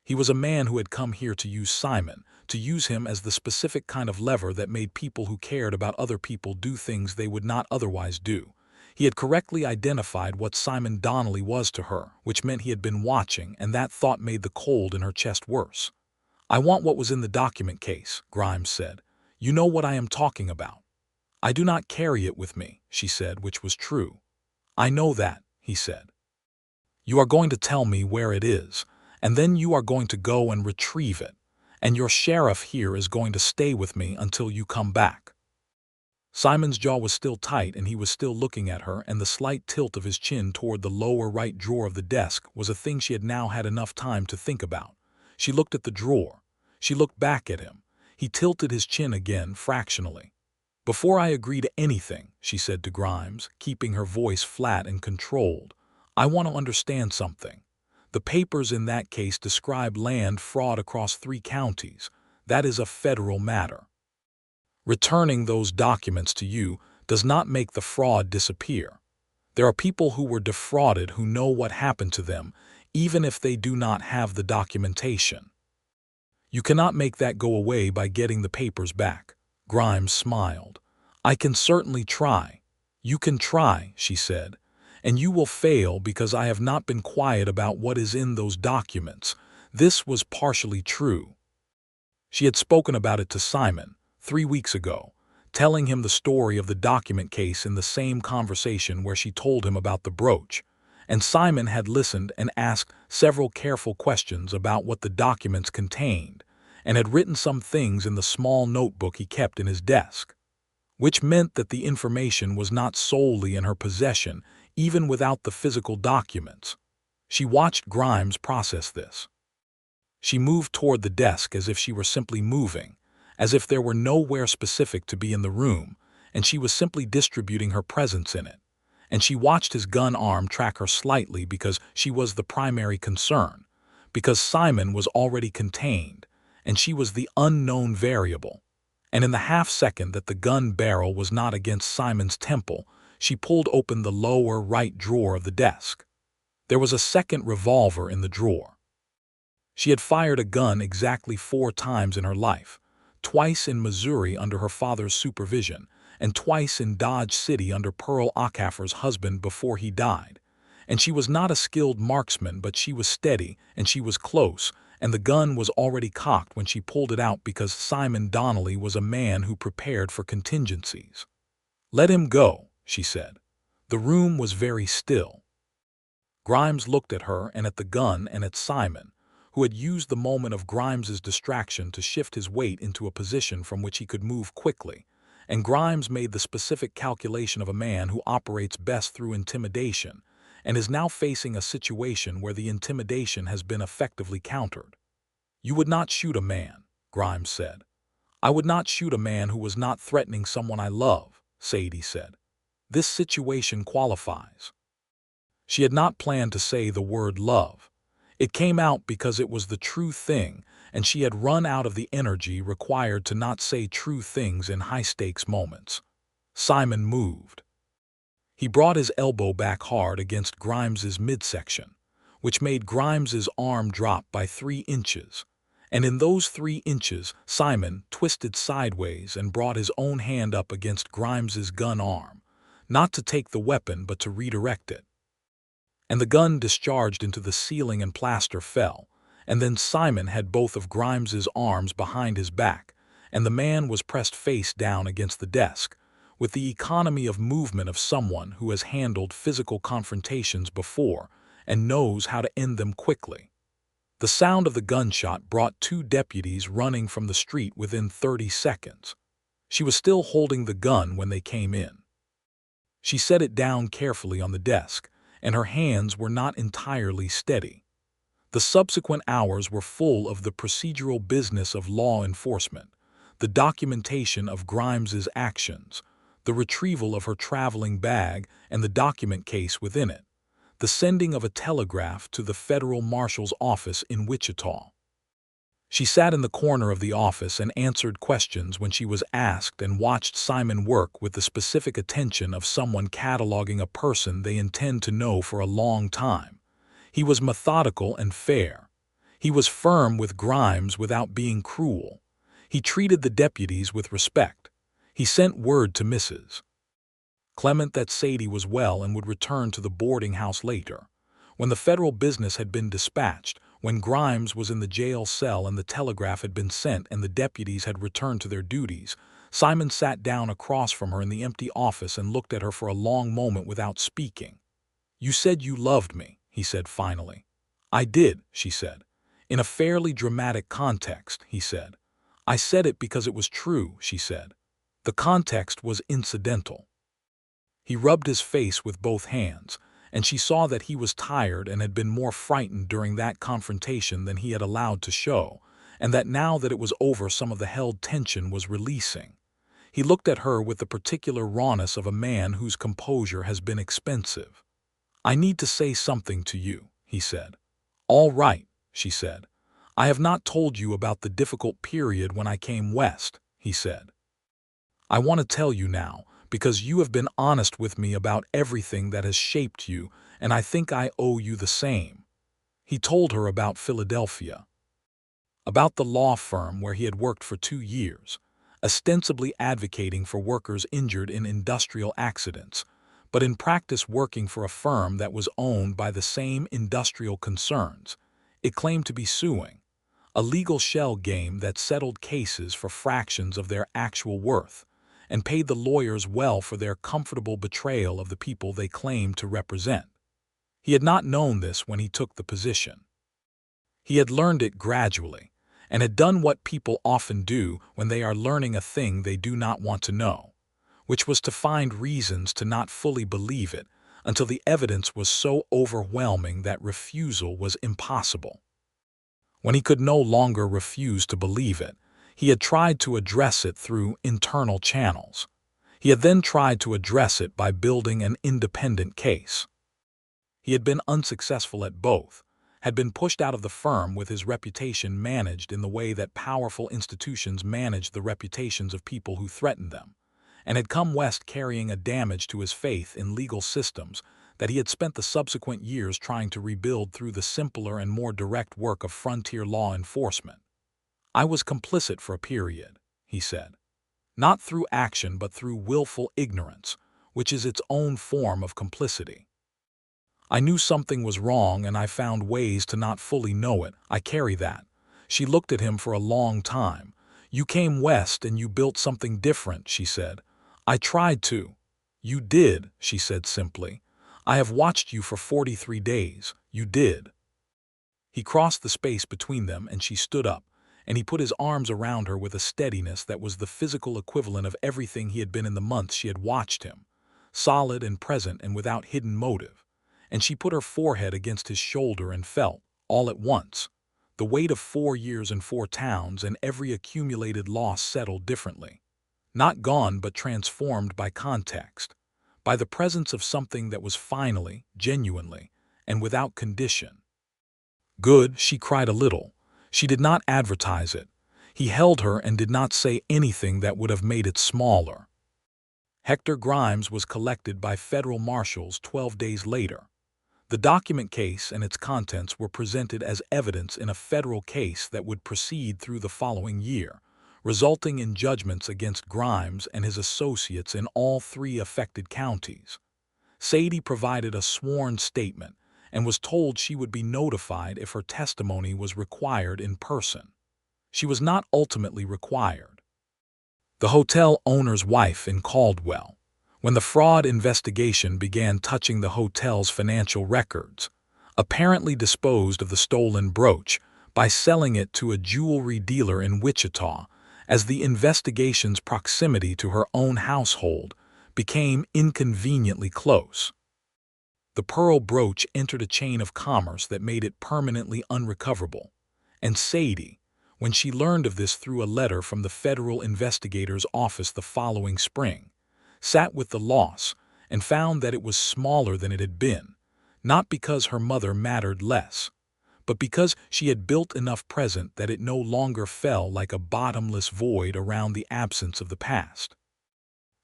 He was a man who had come here to use Simon, to use him as the specific kind of lever that made people who cared about other people do things they would not otherwise do. He had correctly identified what Simon Donnelly was to her, which meant he had been watching, and that thought made the cold in her chest worse. "I want what was in the document case," Grimes said. "You know what I am talking about." "I do not carry it with me," she said, which was true. "I know that," he said. "You are going to tell me where it is, and then you are going to go and retrieve it, and your sheriff here is going to stay with me until you come back." Simon's jaw was still tight and he was still looking at her, and the slight tilt of his chin toward the lower right drawer of the desk was a thing she had now had enough time to think about. She looked at the drawer. She looked back at him. He tilted his chin again, fractionally. "Before I agree to anything," she said to Grimes, keeping her voice flat and controlled, "I want to understand something. The papers in that case describe land fraud across 3 counties. That is a federal matter. Returning those documents to you does not make the fraud disappear. There are people who were defrauded who know what happened to them, even if they do not have the documentation. You cannot make that go away by getting the papers back." Grimes smiled. "I can certainly try." "You can try," she said, "and you will fail because I have not been quiet about what is in those documents." This was partially true. She had spoken about it to Simon 3 weeks ago, telling him the story of the document case in the same conversation where she told him about the brooch, and Simon had listened and asked several careful questions about what the documents contained, and had written some things in the small notebook he kept in his desk, which meant that the information was not solely in her possession, even without the physical documents. She watched Grimes process this. She moved toward the desk as if she were simply moving, as if there were nowhere specific to be in the room, and she was simply distributing her presence in it. And she watched his gun arm track her slightly because she was the primary concern, because Simon was already contained, and she was the unknown variable. And in the half-second that the gun barrel was not against Simon's temple, she pulled open the lower right drawer of the desk. There was a second revolver in the drawer. She had fired a gun exactly 4 times in her life, twice in Missouri under her father's supervision, and twice in Dodge City under Pearl Acker's husband before he died. And she was not a skilled marksman, but she was steady, and she was close, and the gun was already cocked when she pulled it out because Simon Donnelly was a man who prepared for contingencies. "Let him go," she said. The room was very still. Grimes looked at her and at the gun and at Simon, who had used the moment of Grimes's distraction to shift his weight into a position from which he could move quickly, and Grimes made the specific calculation of a man who operates best through intimidation, and is now facing a situation where the intimidation has been effectively countered. "You would not shoot a man," Grimes said. "I would not shoot a man who was not threatening someone I love," Sadie said. "This situation qualifies." She had not planned to say the word love. It came out because it was the true thing, and she had run out of the energy required to not say true things in high-stakes moments. Simon moved. He brought his elbow back hard against Grimes's midsection, which made Grimes's arm drop by 3 inches, and in those 3 inches Simon twisted sideways and brought his own hand up against Grimes's gun arm, not to take the weapon but to redirect it. And the gun discharged into the ceiling and plaster fell, and then Simon had both of Grimes's arms behind his back, and the man was pressed face down against the desk, with the economy of movement of someone who has handled physical confrontations before and knows how to end them quickly. The sound of the gunshot brought 2 deputies running from the street within 30 seconds. She was still holding the gun when they came in. She set it down carefully on the desk, and her hands were not entirely steady. The subsequent hours were full of the procedural business of law enforcement, the documentation of Grimes's actions, the retrieval of her traveling bag and the document case within it, the sending of a telegraph to the federal marshal's office in Wichita. She sat in the corner of the office and answered questions when she was asked and watched Simon work with the specific attention of someone cataloging a person they intend to know for a long time. He was methodical and fair. He was firm with Grimes without being cruel. He treated the deputies with respect. He sent word to Mrs. Clement that Sadie was well and would return to the boarding house later. When the federal business had been dispatched, when Grimes was in the jail cell and the telegraph had been sent and the deputies had returned to their duties, Simon sat down across from her in the empty office and looked at her for a long moment without speaking. "You said you loved me," he said finally. "I did," she said. "In a fairly dramatic context," he said. "I said it because it was true," she said. "The context was incidental." He rubbed his face with both hands, and she saw that he was tired and had been more frightened during that confrontation than he had allowed to show, and that now that it was over some of the held tension was releasing. He looked at her with the particular rawness of a man whose composure has been expensive. "I need to say something to you," he said. "All right," she said. "I have not told you about the difficult period when I came west," he said. "I want to tell you now, because you have been honest with me about everything that has shaped you, and I think I owe you the same." He told her about Philadelphia, about the law firm where he had worked for 2 years, ostensibly advocating for workers injured in industrial accidents, but in practice working for a firm that was owned by the same industrial concerns it claimed to be suing, a legal shell game that settled cases for fractions of their actual worth, and paid the lawyers well for their comfortable betrayal of the people they claimed to represent. He had not known this when he took the position. He had learned it gradually, and had done what people often do when they are learning a thing they do not want to know, which was to find reasons to not fully believe it until the evidence was so overwhelming that refusal was impossible. When he could no longer refuse to believe it, he had tried to address it through internal channels. He had then tried to address it by building an independent case. He had been unsuccessful at both, had been pushed out of the firm with his reputation managed in the way that powerful institutions manage the reputations of people who threaten them, and had come west carrying a damage to his faith in legal systems that he had spent the subsequent years trying to rebuild through the simpler and more direct work of frontier law enforcement. "I was complicit for a period," he said. "Not through action but through willful ignorance, which is its own form of complicity. I knew something was wrong and I found ways to not fully know it. I carry that." She looked at him for a long time. "You came west and you built something different," she said. "I tried to." "You did," she said simply. "I have watched you for 43 days. You did." He crossed the space between them and she stood up, and he put his arms around her with a steadiness that was the physical equivalent of everything he had been in the months she had watched him, solid and present and without hidden motive. And she put her forehead against his shoulder and felt, all at once, the weight of 4 years in 4 towns and every accumulated loss settled differently. Not gone but transformed by context, by the presence of something that was finally, genuinely, and without condition. "Good," she cried a little. She did not advertise it. He held her and did not say anything that would have made it smaller. Hector Grimes was collected by federal marshals 12 days later. The document case and its contents were presented as evidence in a federal case that would proceed through the following year, resulting in judgments against Grimes and his associates in all 3 affected counties. Sadie provided a sworn statement and was told she would be notified if her testimony was required in person. She was not ultimately required. The hotel owner's wife in Caldwell, when the fraud investigation began touching the hotel's financial records, apparently disposed of the stolen brooch by selling it to a jewelry dealer in Wichita, as the investigation's proximity to her own household became inconveniently close. The pearl brooch entered a chain of commerce that made it permanently unrecoverable, and Sadie, when she learned of this through a letter from the federal investigator's office the following spring, sat with the loss, and found that it was smaller than it had been, not because her mother mattered less, but because she had built enough present that it no longer fell like a bottomless void around the absence of the past.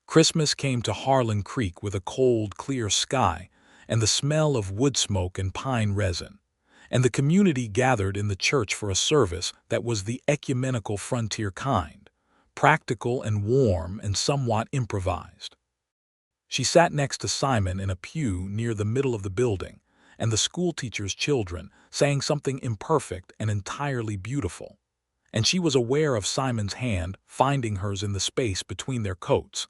Christmas came to Harlan Creek with a cold, clear sky and the smell of wood smoke and pine resin, and the community gathered in the church for a service that was the ecumenical frontier kind, practical and warm and somewhat improvised. She sat next to Simon in a pew near the middle of the building, and the schoolteacher's children sang something imperfect and entirely beautiful, and she was aware of Simon's hand finding hers in the space between their coats,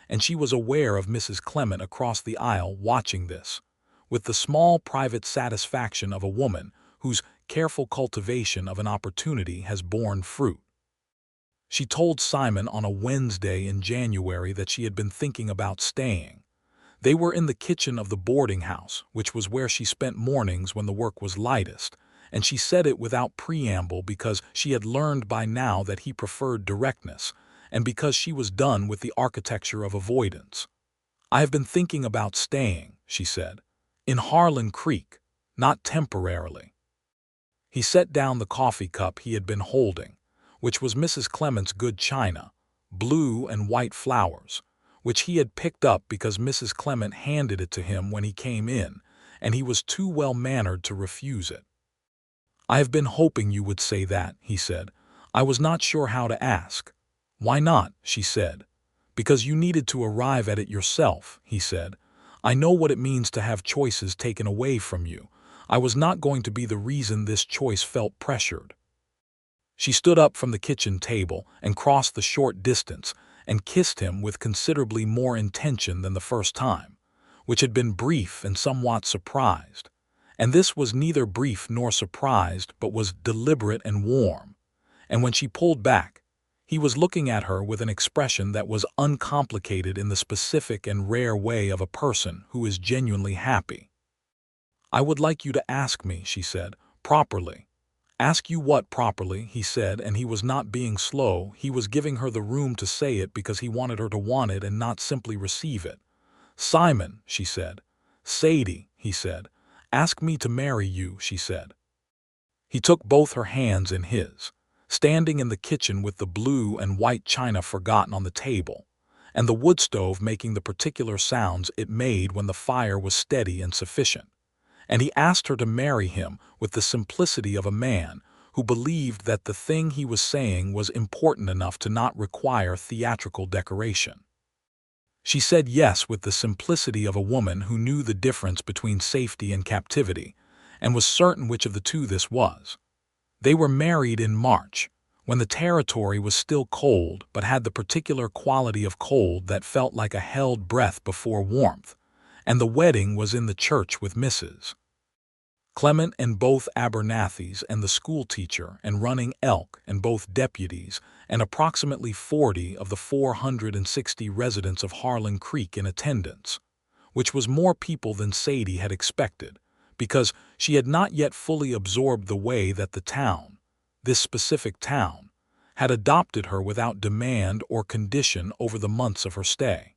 and she was aware of Mrs. Clement across the aisle watching this, with the small private satisfaction of a woman whose careful cultivation of an opportunity has borne fruit. She told Simon on a Wednesday in January that she had been thinking about staying. They were in the kitchen of the boarding house, which was where she spent mornings when the work was lightest, and she said it without preamble because she had learned by now that he preferred directness, and because she was done with the architecture of avoidance. "I have been thinking about staying," she said, "in Harlan Creek, not temporarily." He set down the coffee cup he had been holding, which was Mrs. Clement's good china, blue and white flowers, which he had picked up because Mrs. Clement handed it to him when he came in, and he was too well-mannered to refuse it. "I have been hoping you would say that," he said. "I was not sure how to ask." "Why not?" she said. "Because you needed to arrive at it yourself," he said. "I know what it means to have choices taken away from you. I was not going to be the reason this choice felt pressured." She stood up from the kitchen table and crossed the short distance and kissed him with considerably more intention than the first time, which had been brief and somewhat surprised. And this was neither brief nor surprised, but was deliberate and warm. And when she pulled back, he was looking at her with an expression that was uncomplicated in the specific and rare way of a person who is genuinely happy. "I would like you to ask me," she said, "properly." "Ask you what properly?" he said, and he was not being slow. He was giving her the room to say it because he wanted her to want it and not simply receive it. "Simon," she said. "Sadie," he said. "Ask me to marry you," she said. He took both her hands in his, standing in the kitchen with the blue and white china forgotten on the table, and the wood stove making the particular sounds it made when the fire was steady and sufficient. And he asked her to marry him with the simplicity of a man who believed that the thing he was saying was important enough to not require theatrical decoration. She said yes with the simplicity of a woman who knew the difference between safety and captivity, and was certain which of the two this was. They were married in March, when the territory was still cold but had the particular quality of cold that felt like a held breath before warmth, and the wedding was in the church with Mrs. Clement and both Abernathy's and the schoolteacher and running elk and both deputies and approximately 40 of the 460 residents of Harlan Creek in attendance, which was more people than Sadie had expected, because she had not yet fully absorbed the way that the town, this specific town, had adopted her without demand or condition over the months of her stay.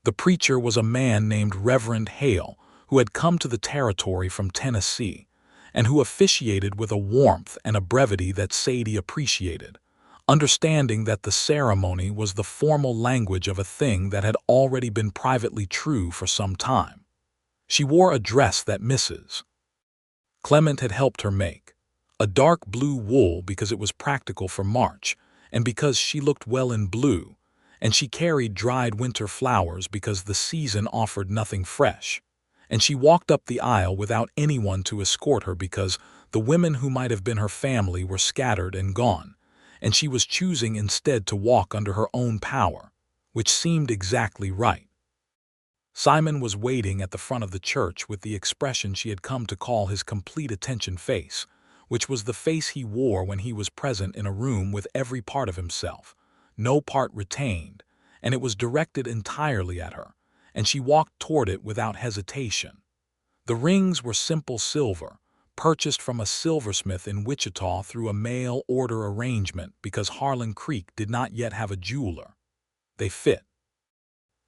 The preacher was a man named Reverend Hale, who had come to the territory from Tennessee, and who officiated with a warmth and a brevity that Sadie appreciated, understanding that the ceremony was the formal language of a thing that had already been privately true for some time. She wore a dress that Mrs. Clement had helped her make, a dark blue wool because it was practical for March, and because she looked well in blue, and she carried dried winter flowers because the season offered nothing fresh. And she walked up the aisle without anyone to escort her because the women who might have been her family were scattered and gone, and she was choosing instead to walk under her own power, which seemed exactly right. Simon was waiting at the front of the church with the expression she had come to call his complete attention face, which was the face he wore when he was present in a room with every part of himself, no part retained, and it was directed entirely at her, and she walked toward it without hesitation. The rings were simple silver, purchased from a silversmith in Wichita through a mail order arrangement because Harlan Creek did not yet have a jeweler. They fit.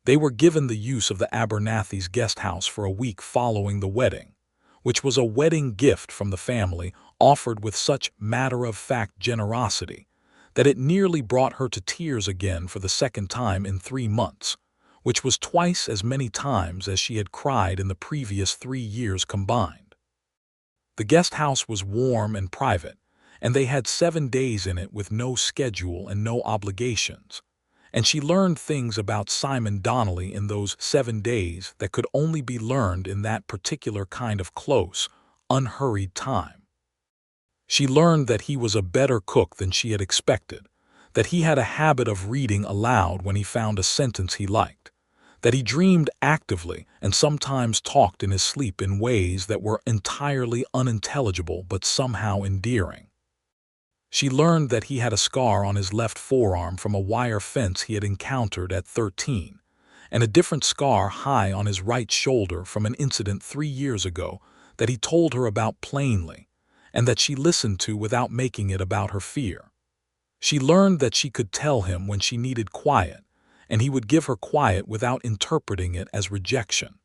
They were given the use of the Abernathy's guest house for a week following the wedding, which was a wedding gift from the family offered with such matter-of-fact generosity that it nearly brought her to tears again for the second time in 3 months, which was twice as many times as she had cried in the previous 3 years combined. The guest house was warm and private, and they had 7 days in it with no schedule and no obligations. And she learned things about Simon Donnelly in those 7 days that could only be learned in that particular kind of close, unhurried time. She learned that he was a better cook than she had expected, that he had a habit of reading aloud when he found a sentence he liked, that he dreamed actively and sometimes talked in his sleep in ways that were entirely unintelligible but somehow endearing. She learned that he had a scar on his left forearm from a wire fence he had encountered at 13, and a different scar high on his right shoulder from an incident 3 years ago that he told her about plainly, and that she listened to without making it about her fear. She learned that she could tell him when she needed quiet, and he would give her quiet without interpreting it as rejection.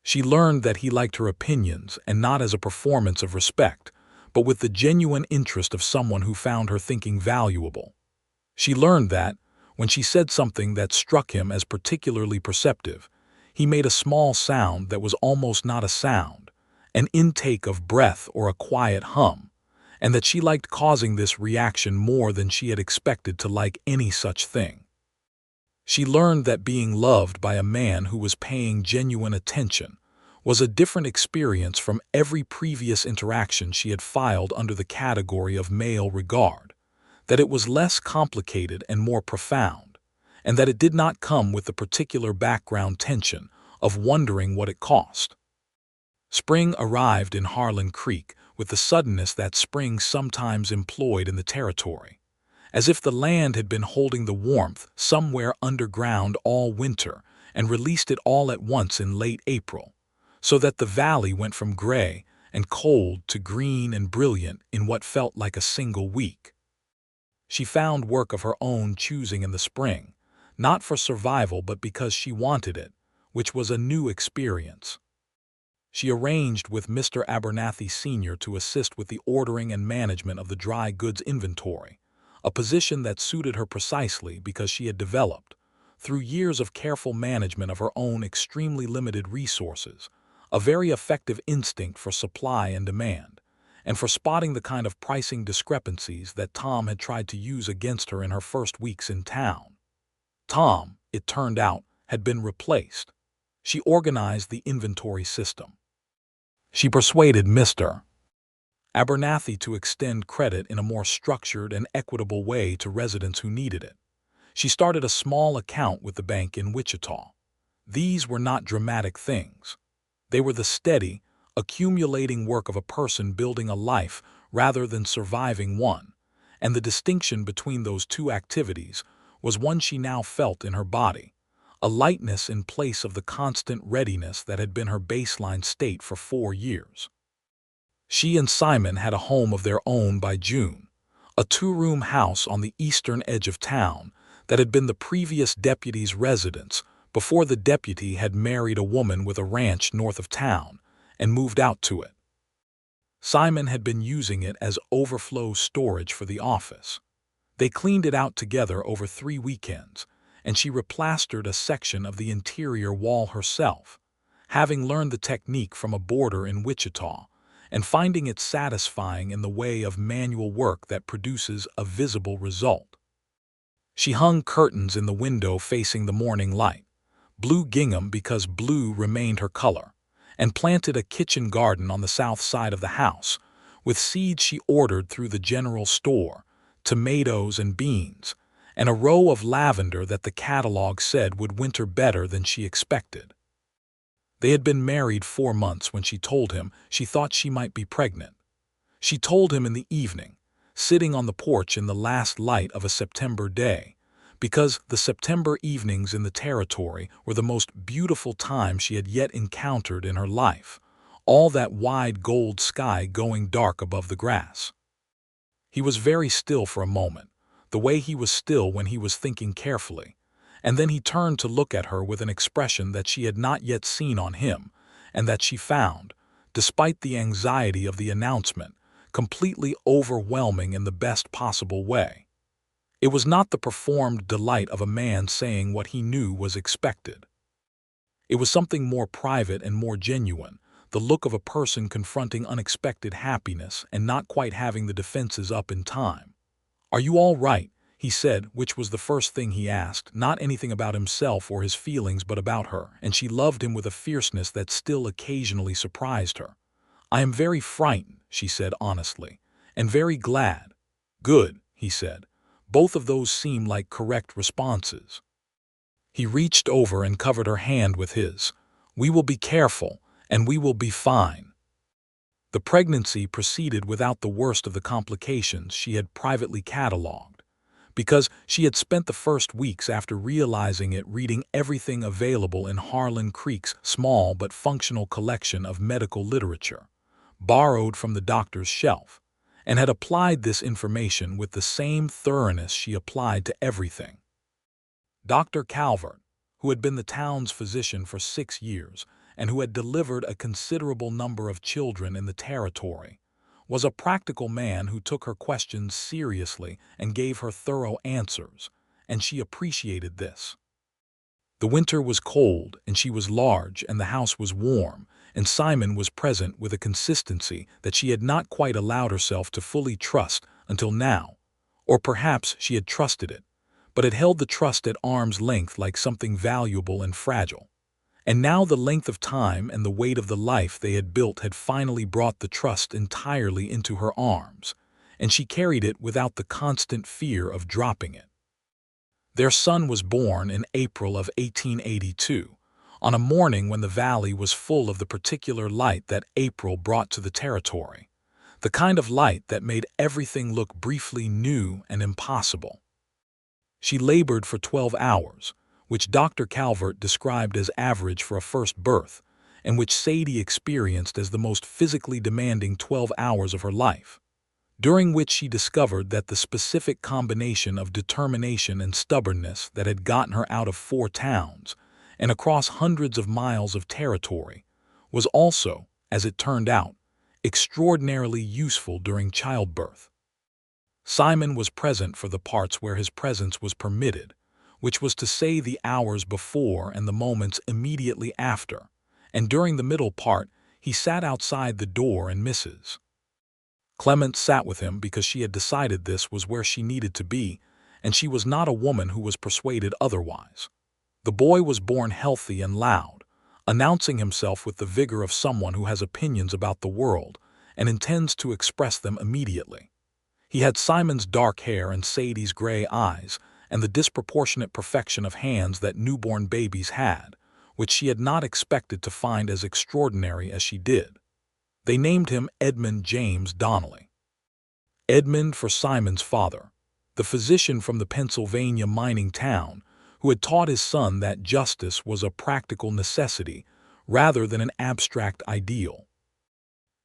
She learned that he liked her opinions, and not as a performance of respect, but with the genuine interest of someone who found her thinking valuable. She learned that, when she said something that struck him as particularly perceptive, he made a small sound that was almost not a sound, an intake of breath or a quiet hum, and that she liked causing this reaction more than she had expected to like any such thing. She learned that being loved by a man who was paying genuine attention was a different experience from every previous interaction she had filed under the category of male regard, that it was less complicated and more profound, and that it did not come with the particular background tension of wondering what it cost. Spring arrived in Harlan Creek with the suddenness that spring sometimes employed in the territory, as if the land had been holding the warmth somewhere underground all winter and released it all at once in late April, so that the valley went from gray and cold to green and brilliant in what felt like a single week. She found work of her own choosing in the spring, not for survival but because she wanted it, which was a new experience. She arranged with Mr. Abernathy Sr. to assist with the ordering and management of the dry goods inventory, a position that suited her precisely because she had developed, through years of careful management of her own extremely limited resources, a very effective instinct for supply and demand, and for spotting the kind of pricing discrepancies that Tom had tried to use against her in her first weeks in town. Tom, it turned out, had been replaced. She organized the inventory system. She persuaded Mr. Abernathy to extend credit in a more structured and equitable way to residents who needed it. She started a small account with the bank in Wichita. These were not dramatic things. They were the steady, accumulating work of a person building a life rather than surviving one, and the distinction between those two activities was one she now felt in her body, a lightness in place of the constant readiness that had been her baseline state for 4 years. She and Simon had a home of their own by June, a 2-room house on the eastern edge of town that had been the previous deputy's residence before the deputy had married a woman with a ranch north of town and moved out to it. Simon had been using it as overflow storage for the office. They cleaned it out together over 3 weekends, and she replastered a section of the interior wall herself, having learned the technique from a boarder in Wichita and finding it satisfying in the way of manual work that produces a visible result. She hung curtains in the window facing the morning light, blue gingham because blue remained her color, and planted a kitchen garden on the south side of the house, with seeds she ordered through the general store, tomatoes and beans, and a row of lavender that the catalog said would winter better than she expected. They had been married 4 months when she told him she thought she might be pregnant. She told him in the evening, sitting on the porch in the last light of a September day, because the September evenings in the territory were the most beautiful time she had yet encountered in her life, all that wide gold sky going dark above the grass. He was very still for a moment, the way he was still when he was thinking carefully, and then he turned to look at her with an expression that she had not yet seen on him, and that she found, despite the anxiety of the announcement, completely overwhelming in the best possible way. It was not the performed delight of a man saying what he knew was expected. It was something more private and more genuine, the look of a person confronting unexpected happiness and not quite having the defenses up in time. "Are you all right?" he said, which was the first thing he asked, not anything about himself or his feelings but about her, and she loved him with a fierceness that still occasionally surprised her. "I am very frightened," she said honestly, "and very glad." "Good," he said. Both of those seemed like correct responses. He reached over and covered her hand with his. "We will be careful, and we will be fine." The pregnancy proceeded without the worst of the complications she had privately catalogued, because she had spent the first weeks after realizing it reading everything available in Harlan Creek's small but functional collection of medical literature, borrowed from the doctor's shelf, and had applied this information with the same thoroughness she applied to everything. Dr. Calvert, who had been the town's physician for 6 years and who had delivered a considerable number of children in the territory, was a practical man who took her questions seriously and gave her thorough answers, and she appreciated this. The winter was cold, and she was large, and the house was warm, and Simon was present with a consistency that she had not quite allowed herself to fully trust until now, or perhaps she had trusted it, but had held the trust at arm's length like something valuable and fragile. And now the length of time and the weight of the life they had built had finally brought the trust entirely into her arms, and she carried it without the constant fear of dropping it. Their son was born in April of 1882, on a morning when the valley was full of the particular light that April brought to the territory, the kind of light that made everything look briefly new and impossible. She labored for 12 hours, which Dr. Calvert described as average for a first birth, and which Sadie experienced as the most physically demanding 12 hours of her life, during which she discovered that the specific combination of determination and stubbornness that had gotten her out of 4 towns and across hundreds of miles of territory was also, as it turned out, extraordinarily useful during childbirth. Simon was present for the parts where his presence was permitted, which was to say the hours before and the moments immediately after, and during the middle part he sat outside the door and Mrs. Clement sat with him because she had decided this was where she needed to be, and she was not a woman who was persuaded otherwise. The boy was born healthy and loud, announcing himself with the vigor of someone who has opinions about the world and intends to express them immediately. He had Simon's dark hair and Sadie's gray eyes and the disproportionate perfection of hands that newborn babies had, which she had not expected to find as extraordinary as she did. They named him Edmund James Donnelly. Edmund for Simon's father, the physician from the Pennsylvania mining town who had taught his son that justice was a practical necessity rather than an abstract ideal.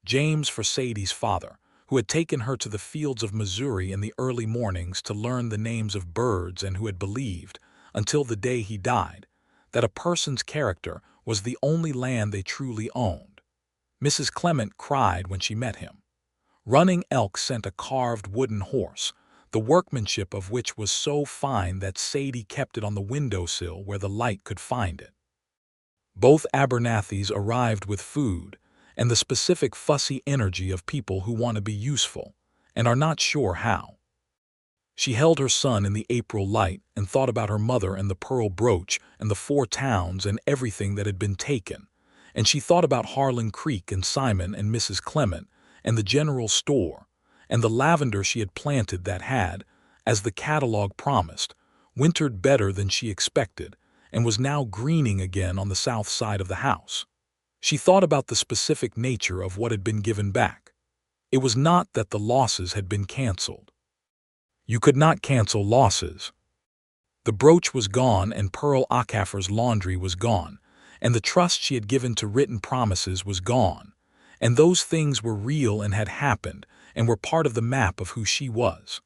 James for Sadie's father, who had taken her to the fields of Missouri in the early mornings to learn the names of birds and who had believed, until the day he died, that a person's character was the only land they truly owned. Mrs. Clement cried when she met him. Running Elk sent a carved wooden horse, the workmanship of which was so fine that Sadie kept it on the windowsill where the light could find it. Both Abernethys arrived with food, and the specific fussy energy of people who want to be useful, and are not sure how. She held her son in the April light and thought about her mother and the pearl brooch and the 4 towns and everything that had been taken, and she thought about Harlan Creek and Simon and Mrs. Clement and the general store, and the lavender she had planted that had, as the catalog promised, wintered better than she expected, and was now greening again on the south side of the house. She thought about the specific nature of what had been given back. It was not that the losses had been canceled. You could not cancel losses. The brooch was gone and Pearl Acaffer's laundry was gone, and the trust she had given to written promises was gone, And those things were real and had happened and were part of the map of who she was.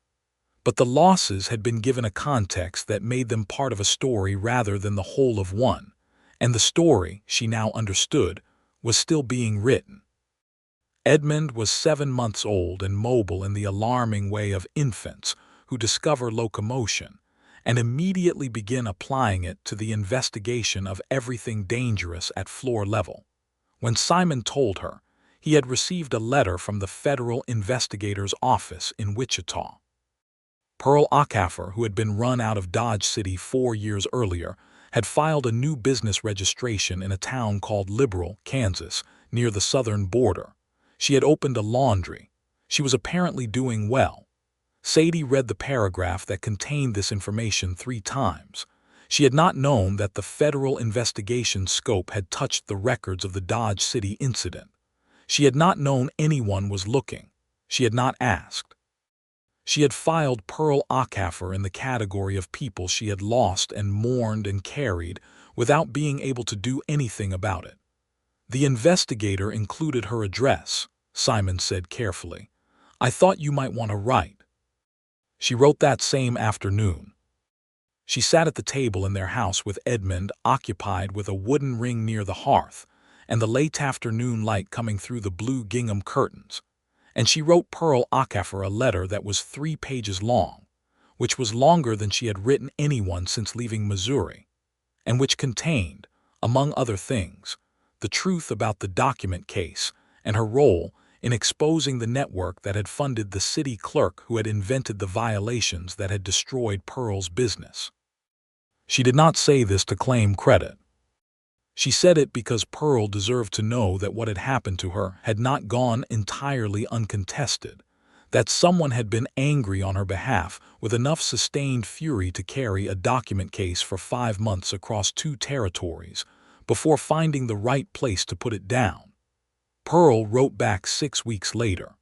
But the losses had been given a context that made them part of a story rather than the whole of one, and the story, she now understood, was still being written. Edmund was 7 months old and mobile in the alarming way of infants who discover locomotion and immediately begin applying it to the investigation of everything dangerous at floor level. When Simon told her, he had received a letter from the federal investigator's office in Wichita. Pearl Acaffer, who had been run out of Dodge City 4 years earlier, had filed a new business registration in a town called Liberal, Kansas, near the southern border. She had opened a laundry. She was apparently doing well. Sadie read the paragraph that contained this information 3 times. She had not known that the federal investigation scope had touched the records of the Dodge City incident. She had not known anyone was looking. She had not asked. She had filed Pearl Acaffer in the category of people she had lost and mourned and carried without being able to do anything about it. The investigator included her address, Simon said carefully. I thought you might want to write. She wrote that same afternoon. She sat at the table in their house with Edmund, occupied with a wooden ring near the hearth and the late afternoon light coming through the blue gingham curtains. And she wrote Pearl Acaffer a letter that was 3 pages long, which was longer than she had written anyone since leaving Missouri, and which contained, among other things, the truth about the document case and her role in exposing the network that had funded the city clerk who had invented the violations that had destroyed Pearl's business. She did not say this to claim credit. She said it because Pearl deserved to know that what had happened to her had not gone entirely uncontested, that someone had been angry on her behalf with enough sustained fury to carry a document case for 5 months across 2 territories before finding the right place to put it down. Pearl wrote back 6 weeks later.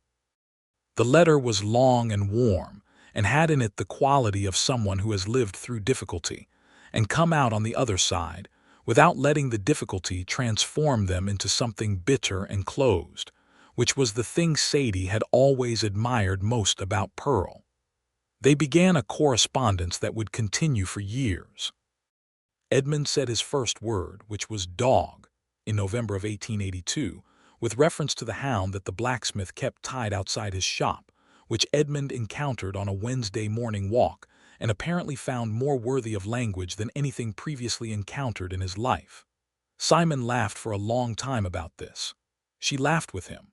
The letter was long and warm and had in it the quality of someone who has lived through difficulty and come out on the other side without letting the difficulty transform them into something bitter and closed, which was the thing Sadie had always admired most about Pearl. They began a correspondence that would continue for years. Edmund said his first word, which was dog, in November of 1882, with reference to the hound that the blacksmith kept tied outside his shop, which Edmund encountered on a Wednesday morning walk and apparently found more worthy of language than anything previously encountered in his life. Simon laughed for a long time about this. She laughed with him.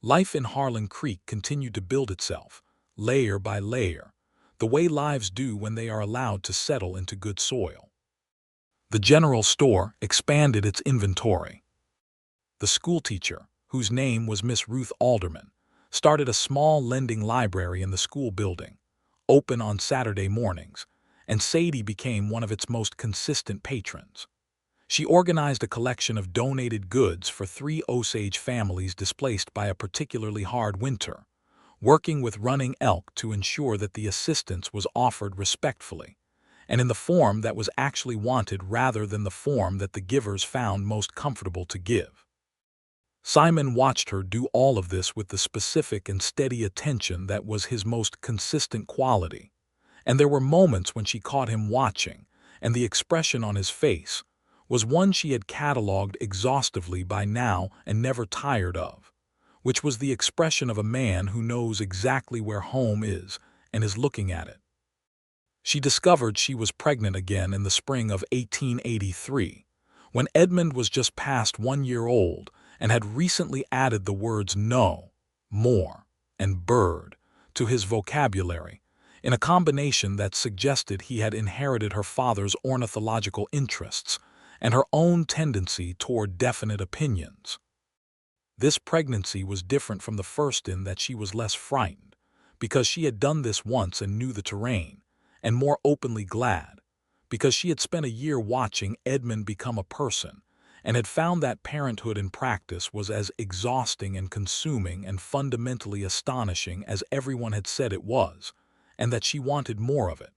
Life in Harlan Creek continued to build itself, layer by layer, the way lives do when they are allowed to settle into good soil. The general store expanded its inventory. The schoolteacher, whose name was Miss Ruth Alderman, started a small lending library in the school building, open on Saturday mornings, and Sadie became one of its most consistent patrons. She organized a collection of donated goods for 3 Osage families displaced by a particularly hard winter, working with Running Elk to ensure that the assistance was offered respectfully, and in the form that was actually wanted rather than the form that the givers found most comfortable to give. Simon watched her do all of this with the specific and steady attention that was his most consistent quality, and there were moments when she caught him watching, and the expression on his face was one she had cataloged exhaustively by now and never tired of, which was the expression of a man who knows exactly where home is and is looking at it. She discovered she was pregnant again in the spring of 1883, when Edmund was just past 1 year old and had recently added the words no, more, and bird to his vocabulary, in a combination that suggested he had inherited her father's ornithological interests and her own tendency toward definite opinions. This pregnancy was different from the first in that she was less frightened, because she had done this once and knew the terrain, and more openly glad, because she had spent a year watching Edmund become a person, and had found that parenthood in practice was as exhausting and consuming and fundamentally astonishing as everyone had said it was, and that she wanted more of it.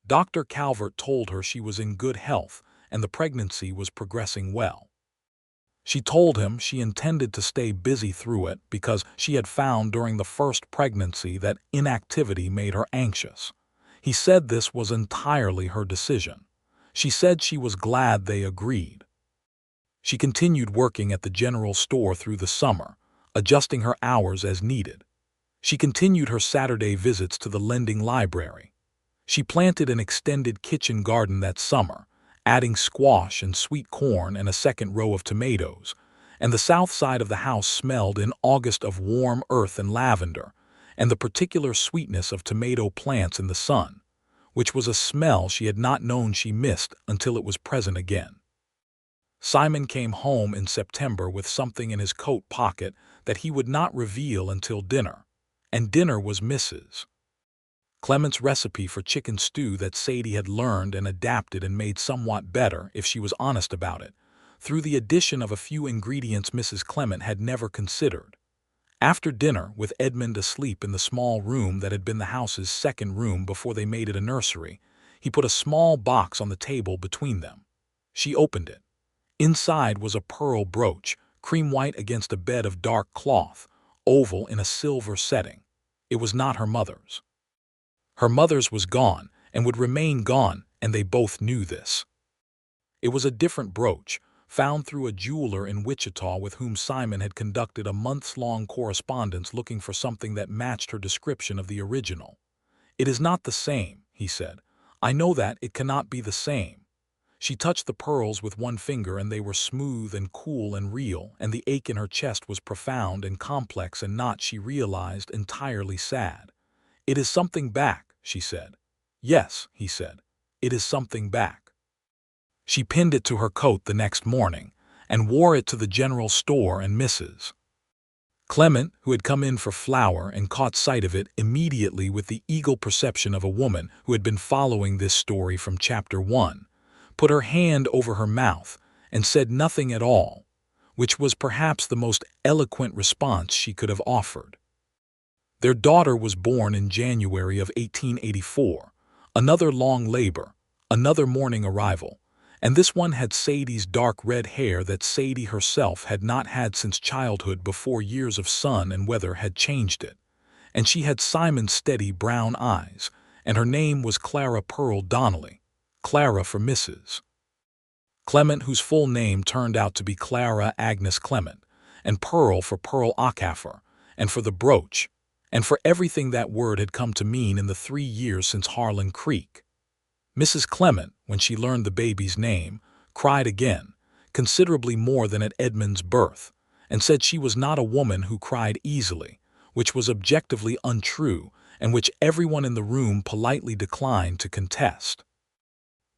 Dr. Calvert told her she was in good health and the pregnancy was progressing well. She told him she intended to stay busy through it because she had found during the first pregnancy that inactivity made her anxious. He said this was entirely her decision. She said she was glad they agreed. She continued working at the general store through the summer, adjusting her hours as needed. She continued her Saturday visits to the lending library. She planted an extended kitchen garden that summer, adding squash and sweet corn and a second row of tomatoes, and the south side of the house smelled in August of warm earth and lavender, and the particular sweetness of tomato plants in the sun, which was a smell she had not known she missed until it was present again. Simon came home in September with something in his coat pocket that he would not reveal until dinner, and dinner was Mrs. Clement's recipe for chicken stew that Sadie had learned and adapted and made somewhat better, if she was honest about it, through the addition of a few ingredients Mrs. Clement had never considered. After dinner, with Edmund asleep in the small room that had been the house's second room before they made it a nursery, he put a small box on the table between them. She opened it. Inside was a pearl brooch, cream white against a bed of dark cloth, oval in a silver setting. It was not her mother's. Her mother's was gone, and would remain gone, and they both knew this. It was a different brooch, found through a jeweler in Wichita with whom Simon had conducted a months-long correspondence looking for something that matched her description of the original. "It is not the same," he said. "I know that it cannot be the same." She touched the pearls with one finger, and they were smooth and cool and real, and the ache in her chest was profound and complex and not, she realized, entirely sad. "It is something back," she said. "Yes," he said. "It is something back." She pinned it to her coat the next morning, and wore it to the general store, and Mrs. Clement, who had come in for flour and caught sight of it immediately with the eagle perception of a woman who had been following this story from Chapter 1, put her hand over her mouth and said nothing at all, which was perhaps the most eloquent response she could have offered. Their daughter was born in January of 1884, another long labor, another morning arrival, and this one had Sadie's dark red hair that Sadie herself had not had since childhood before years of sun and weather had changed it, and she had Simon's steady brown eyes, and her name was Clara Pearl Donnelly, Clara for Mrs. Clement, whose full name turned out to be Clara Agnes Clement, and Pearl for Pearl Acaffer, and for the brooch, and for everything that word had come to mean in the 3 years since Harlan Creek. Mrs. Clement, when she learned the baby's name, cried again, considerably more than at Edmund's birth, and said she was not a woman who cried easily, which was objectively untrue, and which everyone in the room politely declined to contest.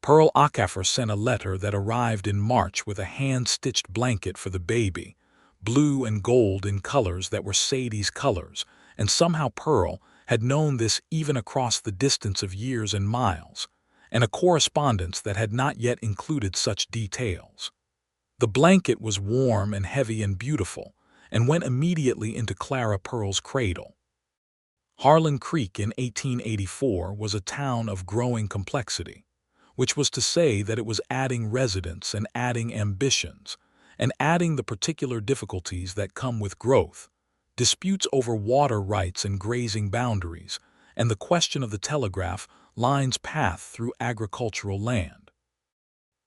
Pearl Acaffer sent a letter that arrived in March with a hand-stitched blanket for the baby, blue and gold in colors that were Sadie's colors, and somehow Pearl had known this even across the distance of years and miles, and a correspondence that had not yet included such details. The blanket was warm and heavy and beautiful, and went immediately into Clara Pearl's cradle. Harlan Creek in 1884 was a town of growing complexity, which was to say that it was adding residents and adding ambitions, and adding the particular difficulties that come with growth, disputes over water rights and grazing boundaries, and the question of the telegraph line's path through agricultural land.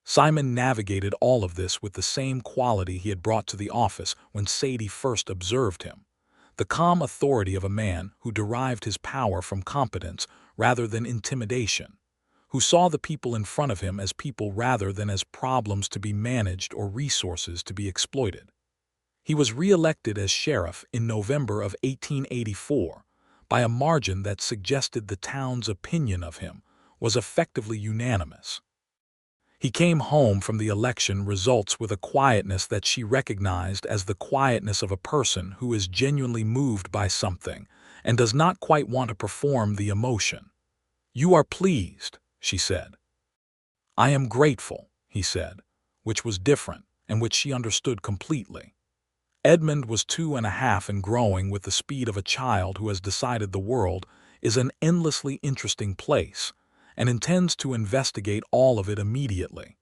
Simon navigated all of this with the same quality he had brought to the office when Sadie first observed him, the calm authority of a man who derived his power from competence rather than intimidation, who saw the people in front of him as people rather than as problems to be managed or resources to be exploited. He was re-elected as sheriff in November of 1884 by a margin that suggested the town's opinion of him was effectively unanimous. He came home from the election results with a quietness that she recognized as the quietness of a person who is genuinely moved by something and does not quite want to perform the emotion. "You are pleased," she said. "I am grateful," he said, which was different and which she understood completely. Edmund was 2.5 and growing with the speed of a child who has decided the world is an endlessly interesting place and intends to investigate all of it immediately,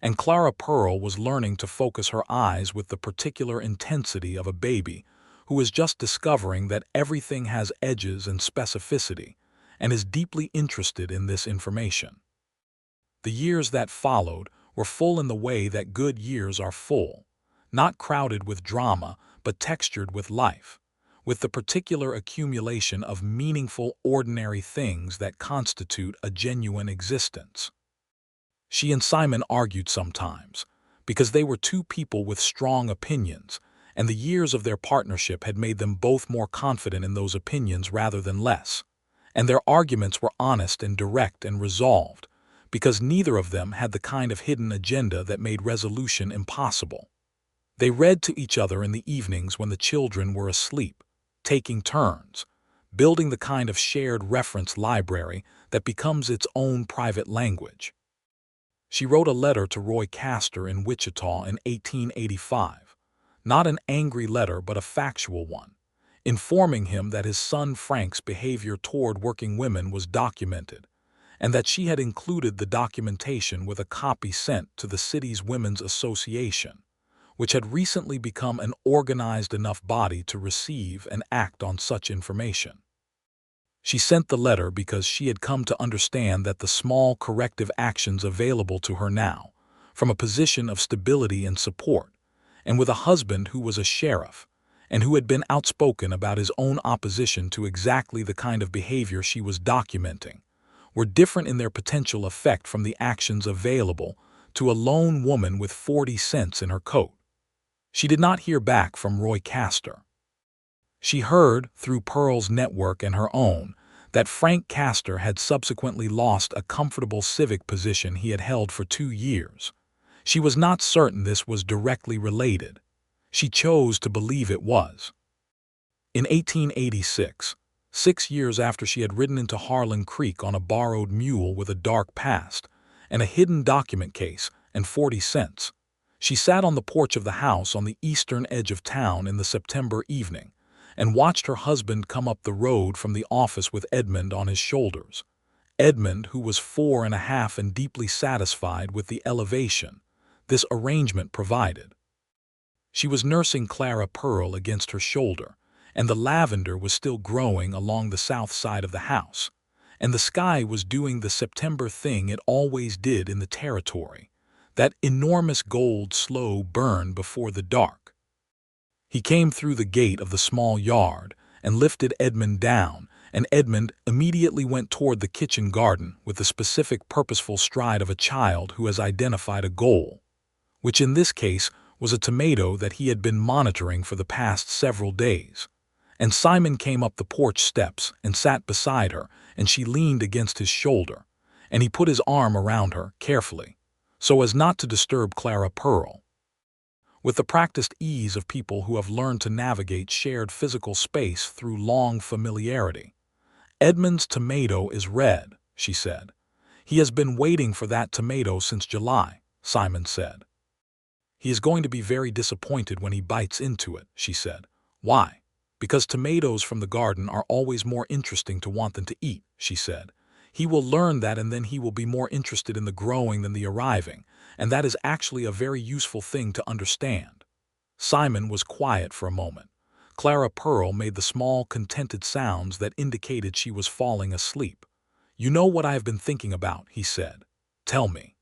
and Clara Pearl was learning to focus her eyes with the particular intensity of a baby who is just discovering that everything has edges and specificity, and is deeply interested in this information. The years that followed were full in the way that good years are full, not crowded with drama, but textured with life, with the particular accumulation of meaningful, ordinary things that constitute a genuine existence. She and Simon argued sometimes, because they were two people with strong opinions, and the years of their partnership had made them both more confident in those opinions rather than less, and their arguments were honest and direct and resolved, because neither of them had the kind of hidden agenda that made resolution impossible. They read to each other in the evenings when the children were asleep, taking turns, building the kind of shared reference library that becomes its own private language. She wrote a letter to Roy Castor in Wichita in 1885, not an angry letter but a factual one, informing him that his son Frank's behavior toward working women was documented, and that she had included the documentation with a copy sent to the city's Women's Association, which had recently become an organized enough body to receive and act on such information. She sent the letter because she had come to understand that the small corrective actions available to her now, from a position of stability and support, and with a husband who was a sheriff, and who had been outspoken about his own opposition to exactly the kind of behavior she was documenting, were different in their potential effect from the actions available to a lone woman with 40 cents in her coat. She did not hear back from Roy Castor. She heard, through Pearl's network and her own, that Frank Castor had subsequently lost a comfortable civic position he had held for 2 years. She was not certain this was directly related. She chose to believe it was. In 1886, 6 years after she had ridden into Harlan Creek on a borrowed mule with a dark past, and a hidden document case, and 40 cents, she sat on the porch of the house on the eastern edge of town in the September evening, and watched her husband come up the road from the office with Edmund on his shoulders. Edmund, who was 4.5 and deeply satisfied with the elevation this arrangement provided. She was nursing Clara Pearl against her shoulder, and the lavender was still growing along the south side of the house, and the sky was doing the September thing it always did in the territory, that enormous gold slow burn before the dark. He came through the gate of the small yard and lifted Edmund down, and Edmund immediately went toward the kitchen garden with the specific purposeful stride of a child who has identified a goal, which in this case was a tomato that he had been monitoring for the past several days. And Simon came up the porch steps and sat beside her, and she leaned against his shoulder, and he put his arm around her carefully, so as not to disturb Clara Pearl. With the practiced ease of people who have learned to navigate shared physical space through long familiarity. "Edmund's tomato is red," she said. "He has been waiting for that tomato since July," Simon said. "He is going to be very disappointed when he bites into it," she said. "Why?" "Because tomatoes from the garden are always more interesting to want than to eat," she said. "He will learn that, and then he will be more interested in the growing than the arriving, and that is actually a very useful thing to understand." Simon was quiet for a moment. Clara Pearl made the small, contented sounds that indicated she was falling asleep. "You know what I have been thinking about," he said. "Tell me."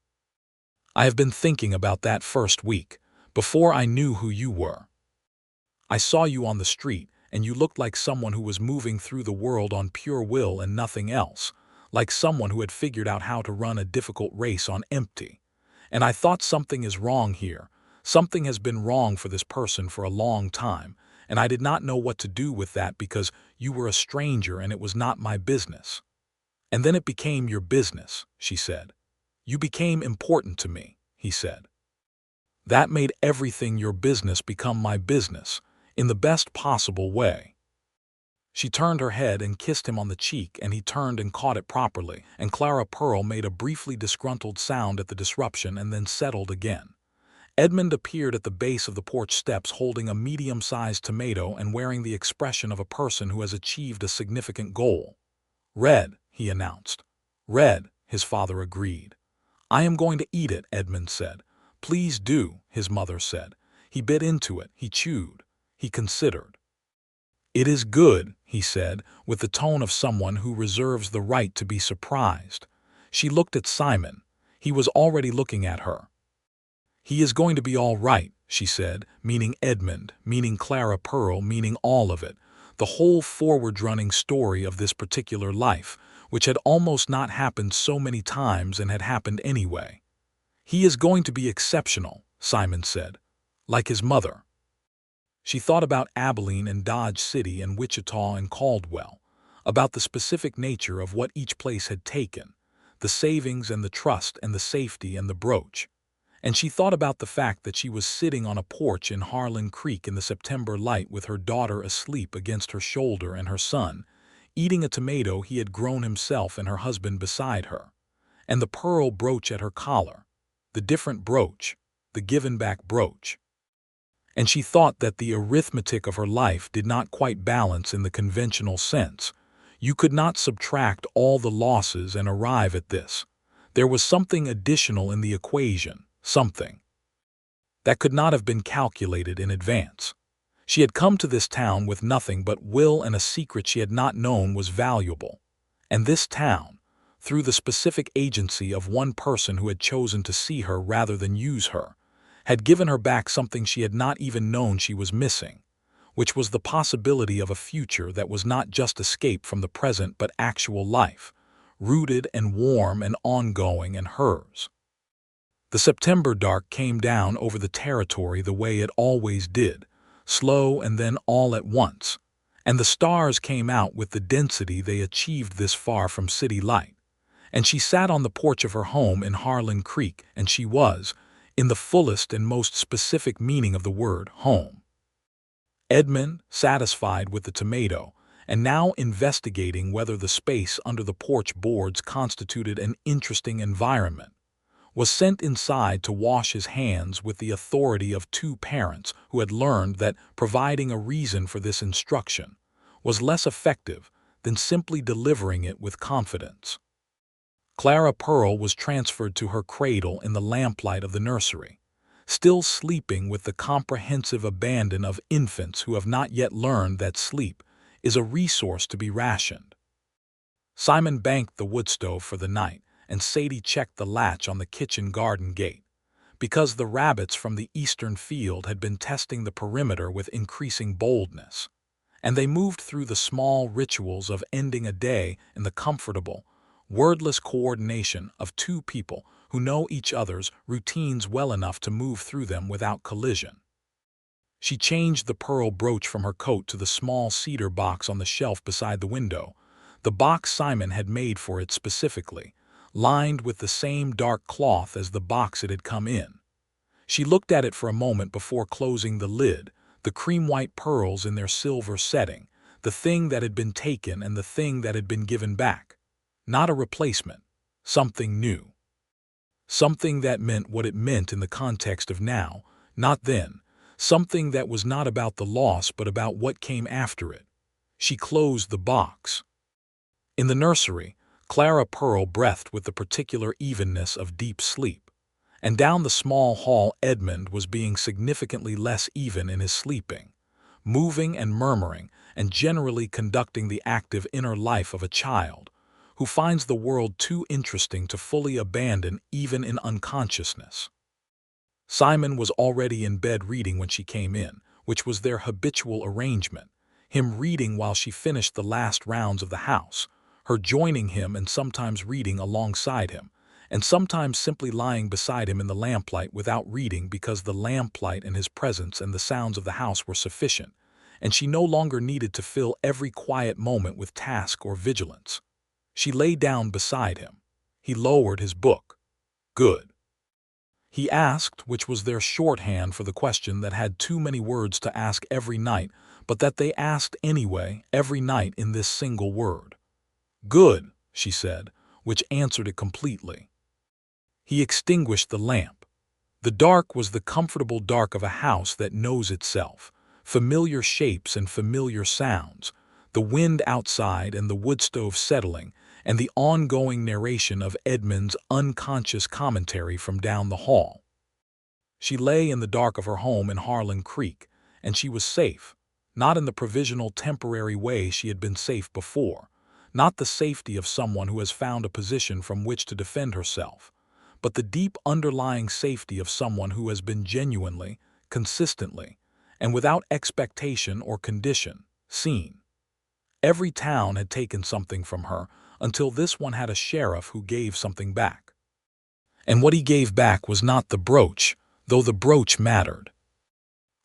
"I have been thinking about that first week, before I knew who you were. I saw you on the street, and you looked like someone who was moving through the world on pure will and nothing else, like someone who had figured out how to run a difficult race on empty. And I thought, something is wrong here. Something has been wrong for this person for a long time, and I did not know what to do with that because you were a stranger and it was not my business. And then it became your business," she said. "You became important to me," he said. "That made everything your business become my business, in the best possible way." She turned her head and kissed him on the cheek, and he turned and caught it properly, and Clara Pearl made a briefly disgruntled sound at the disruption and then settled again. Edmund appeared at the base of the porch steps holding a medium-sized tomato and wearing the expression of a person who has achieved a significant goal. "Red," he announced. "Red," his father agreed. "I am going to eat it," Edmund said. "Please do," his mother said. He bit into it, he chewed, he considered. "It is good," he said, with the tone of someone who reserves the right to be surprised. She looked at Simon. He was already looking at her. "He is going to be all right," she said, meaning Edmund, meaning Clara Pearl, meaning all of it, the whole forward-running story of this particular life, which had almost not happened so many times and had happened anyway. "He is going to be exceptional," Simon said, "like his mother." She thought about Abilene and Dodge City and Wichita and Caldwell, about the specific nature of what each place had taken, the savings and the trust and the safety and the brooch. And she thought about the fact that she was sitting on a porch in Harlan Creek in the September light with her daughter asleep against her shoulder and her son, eating a tomato he had grown himself and her husband beside her, and the pearl brooch at her collar, the different brooch, the given-back brooch. And she thought that the arithmetic of her life did not quite balance in the conventional sense. You could not subtract all the losses and arrive at this. There was something additional in the equation, something that could not have been calculated in advance. She had come to this town with nothing but will, and a secret she had not known was valuable. And this town, through the specific agency of one person who had chosen to see her rather than use her, had given her back something she had not even known she was missing, which was the possibility of a future that was not just escape from the present but actual life, rooted and warm and ongoing and hers. The September dark came down over the territory the way it always did, slow and then all at once, and the stars came out with the density they achieved this far from city light. And she sat on the porch of her home in Harlan Creek, and she was, in the fullest and most specific meaning of the word, home. Edmund, satisfied with the tomato, and now investigating whether the space under the porch boards constituted an interesting environment, was sent inside to wash his hands with the authority of two parents who had learned that providing a reason for this instruction was less effective than simply delivering it with confidence. Clara Pearl was transferred to her cradle in the lamplight of the nursery, still sleeping with the comprehensive abandon of infants who have not yet learned that sleep is a resource to be rationed. Simon banked the wood stove for the night, and Sadie checked the latch on the kitchen garden gate, because the rabbits from the eastern field had been testing the perimeter with increasing boldness, and they moved through the small rituals of ending a day in the comfortable, wordless coordination of two people who know each other's routines well enough to move through them without collision. She changed the pearl brooch from her coat to the small cedar box on the shelf beside the window, the box Simon had made for it specifically, lined with the same dark cloth as the box it had come in. She looked at it for a moment before closing the lid, the cream-white pearls in their silver setting, the thing that had been taken and the thing that had been given back. Not a replacement, something new. Something that meant what it meant in the context of now, not then, something that was not about the loss but about what came after it. She closed the box. In the nursery, Clara Pearl breathed with the particular evenness of deep sleep, and down the small hall Edmund was being significantly less even in his sleeping, moving and murmuring and generally conducting the active inner life of a child who finds the world too interesting to fully abandon even in unconsciousness. Simon was already in bed reading when she came in, which was their habitual arrangement, him reading while she finished the last rounds of the house, her joining him and sometimes reading alongside him, and sometimes simply lying beside him in the lamplight without reading because the lamplight and his presence and the sounds of the house were sufficient, and she no longer needed to fill every quiet moment with task or vigilance. She lay down beside him. He lowered his book. "Good?" he asked, which was their shorthand for the question that had too many words to ask every night, but that they asked anyway every night in this single word. "Good," she said, which answered it completely. He extinguished the lamp. The dark was the comfortable dark of a house that knows itself, familiar shapes and familiar sounds, the wind outside and the wood stove settling, and the ongoing narration of Edmund's unconscious commentary from down the hall. She lay in the dark of her home in Harlan Creek, and she was safe, not in the provisional temporary way she had been safe before, not the safety of someone who has found a position from which to defend herself, but the deep underlying safety of someone who has been genuinely, consistently, and without expectation or condition, seen. Every town had taken something from her until this one had a sheriff who gave something back. And what he gave back was not the brooch, though the brooch mattered.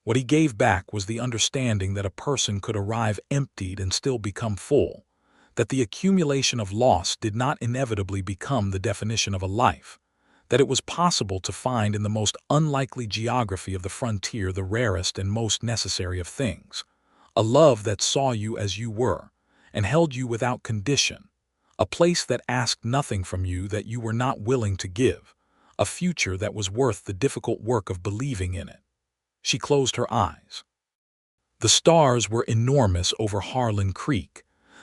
What he gave back was the understanding that a person could arrive emptied and still become full, that the accumulation of loss did not inevitably become the definition of a life, that it was possible to find in the most unlikely geography of the frontier the rarest and most necessary of things, a love that saw you as you were and held you without condition, a place that asked nothing from you that you were not willing to give, a future that was worth the difficult work of believing in it. She closed her eyes. The stars were enormous over Harlan Creek.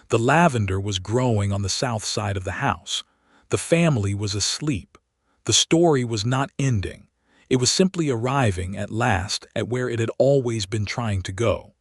The lavender was growing on the south side of the house. The family was asleep. The story was not ending. It was simply arriving at last at where it had always been trying to go.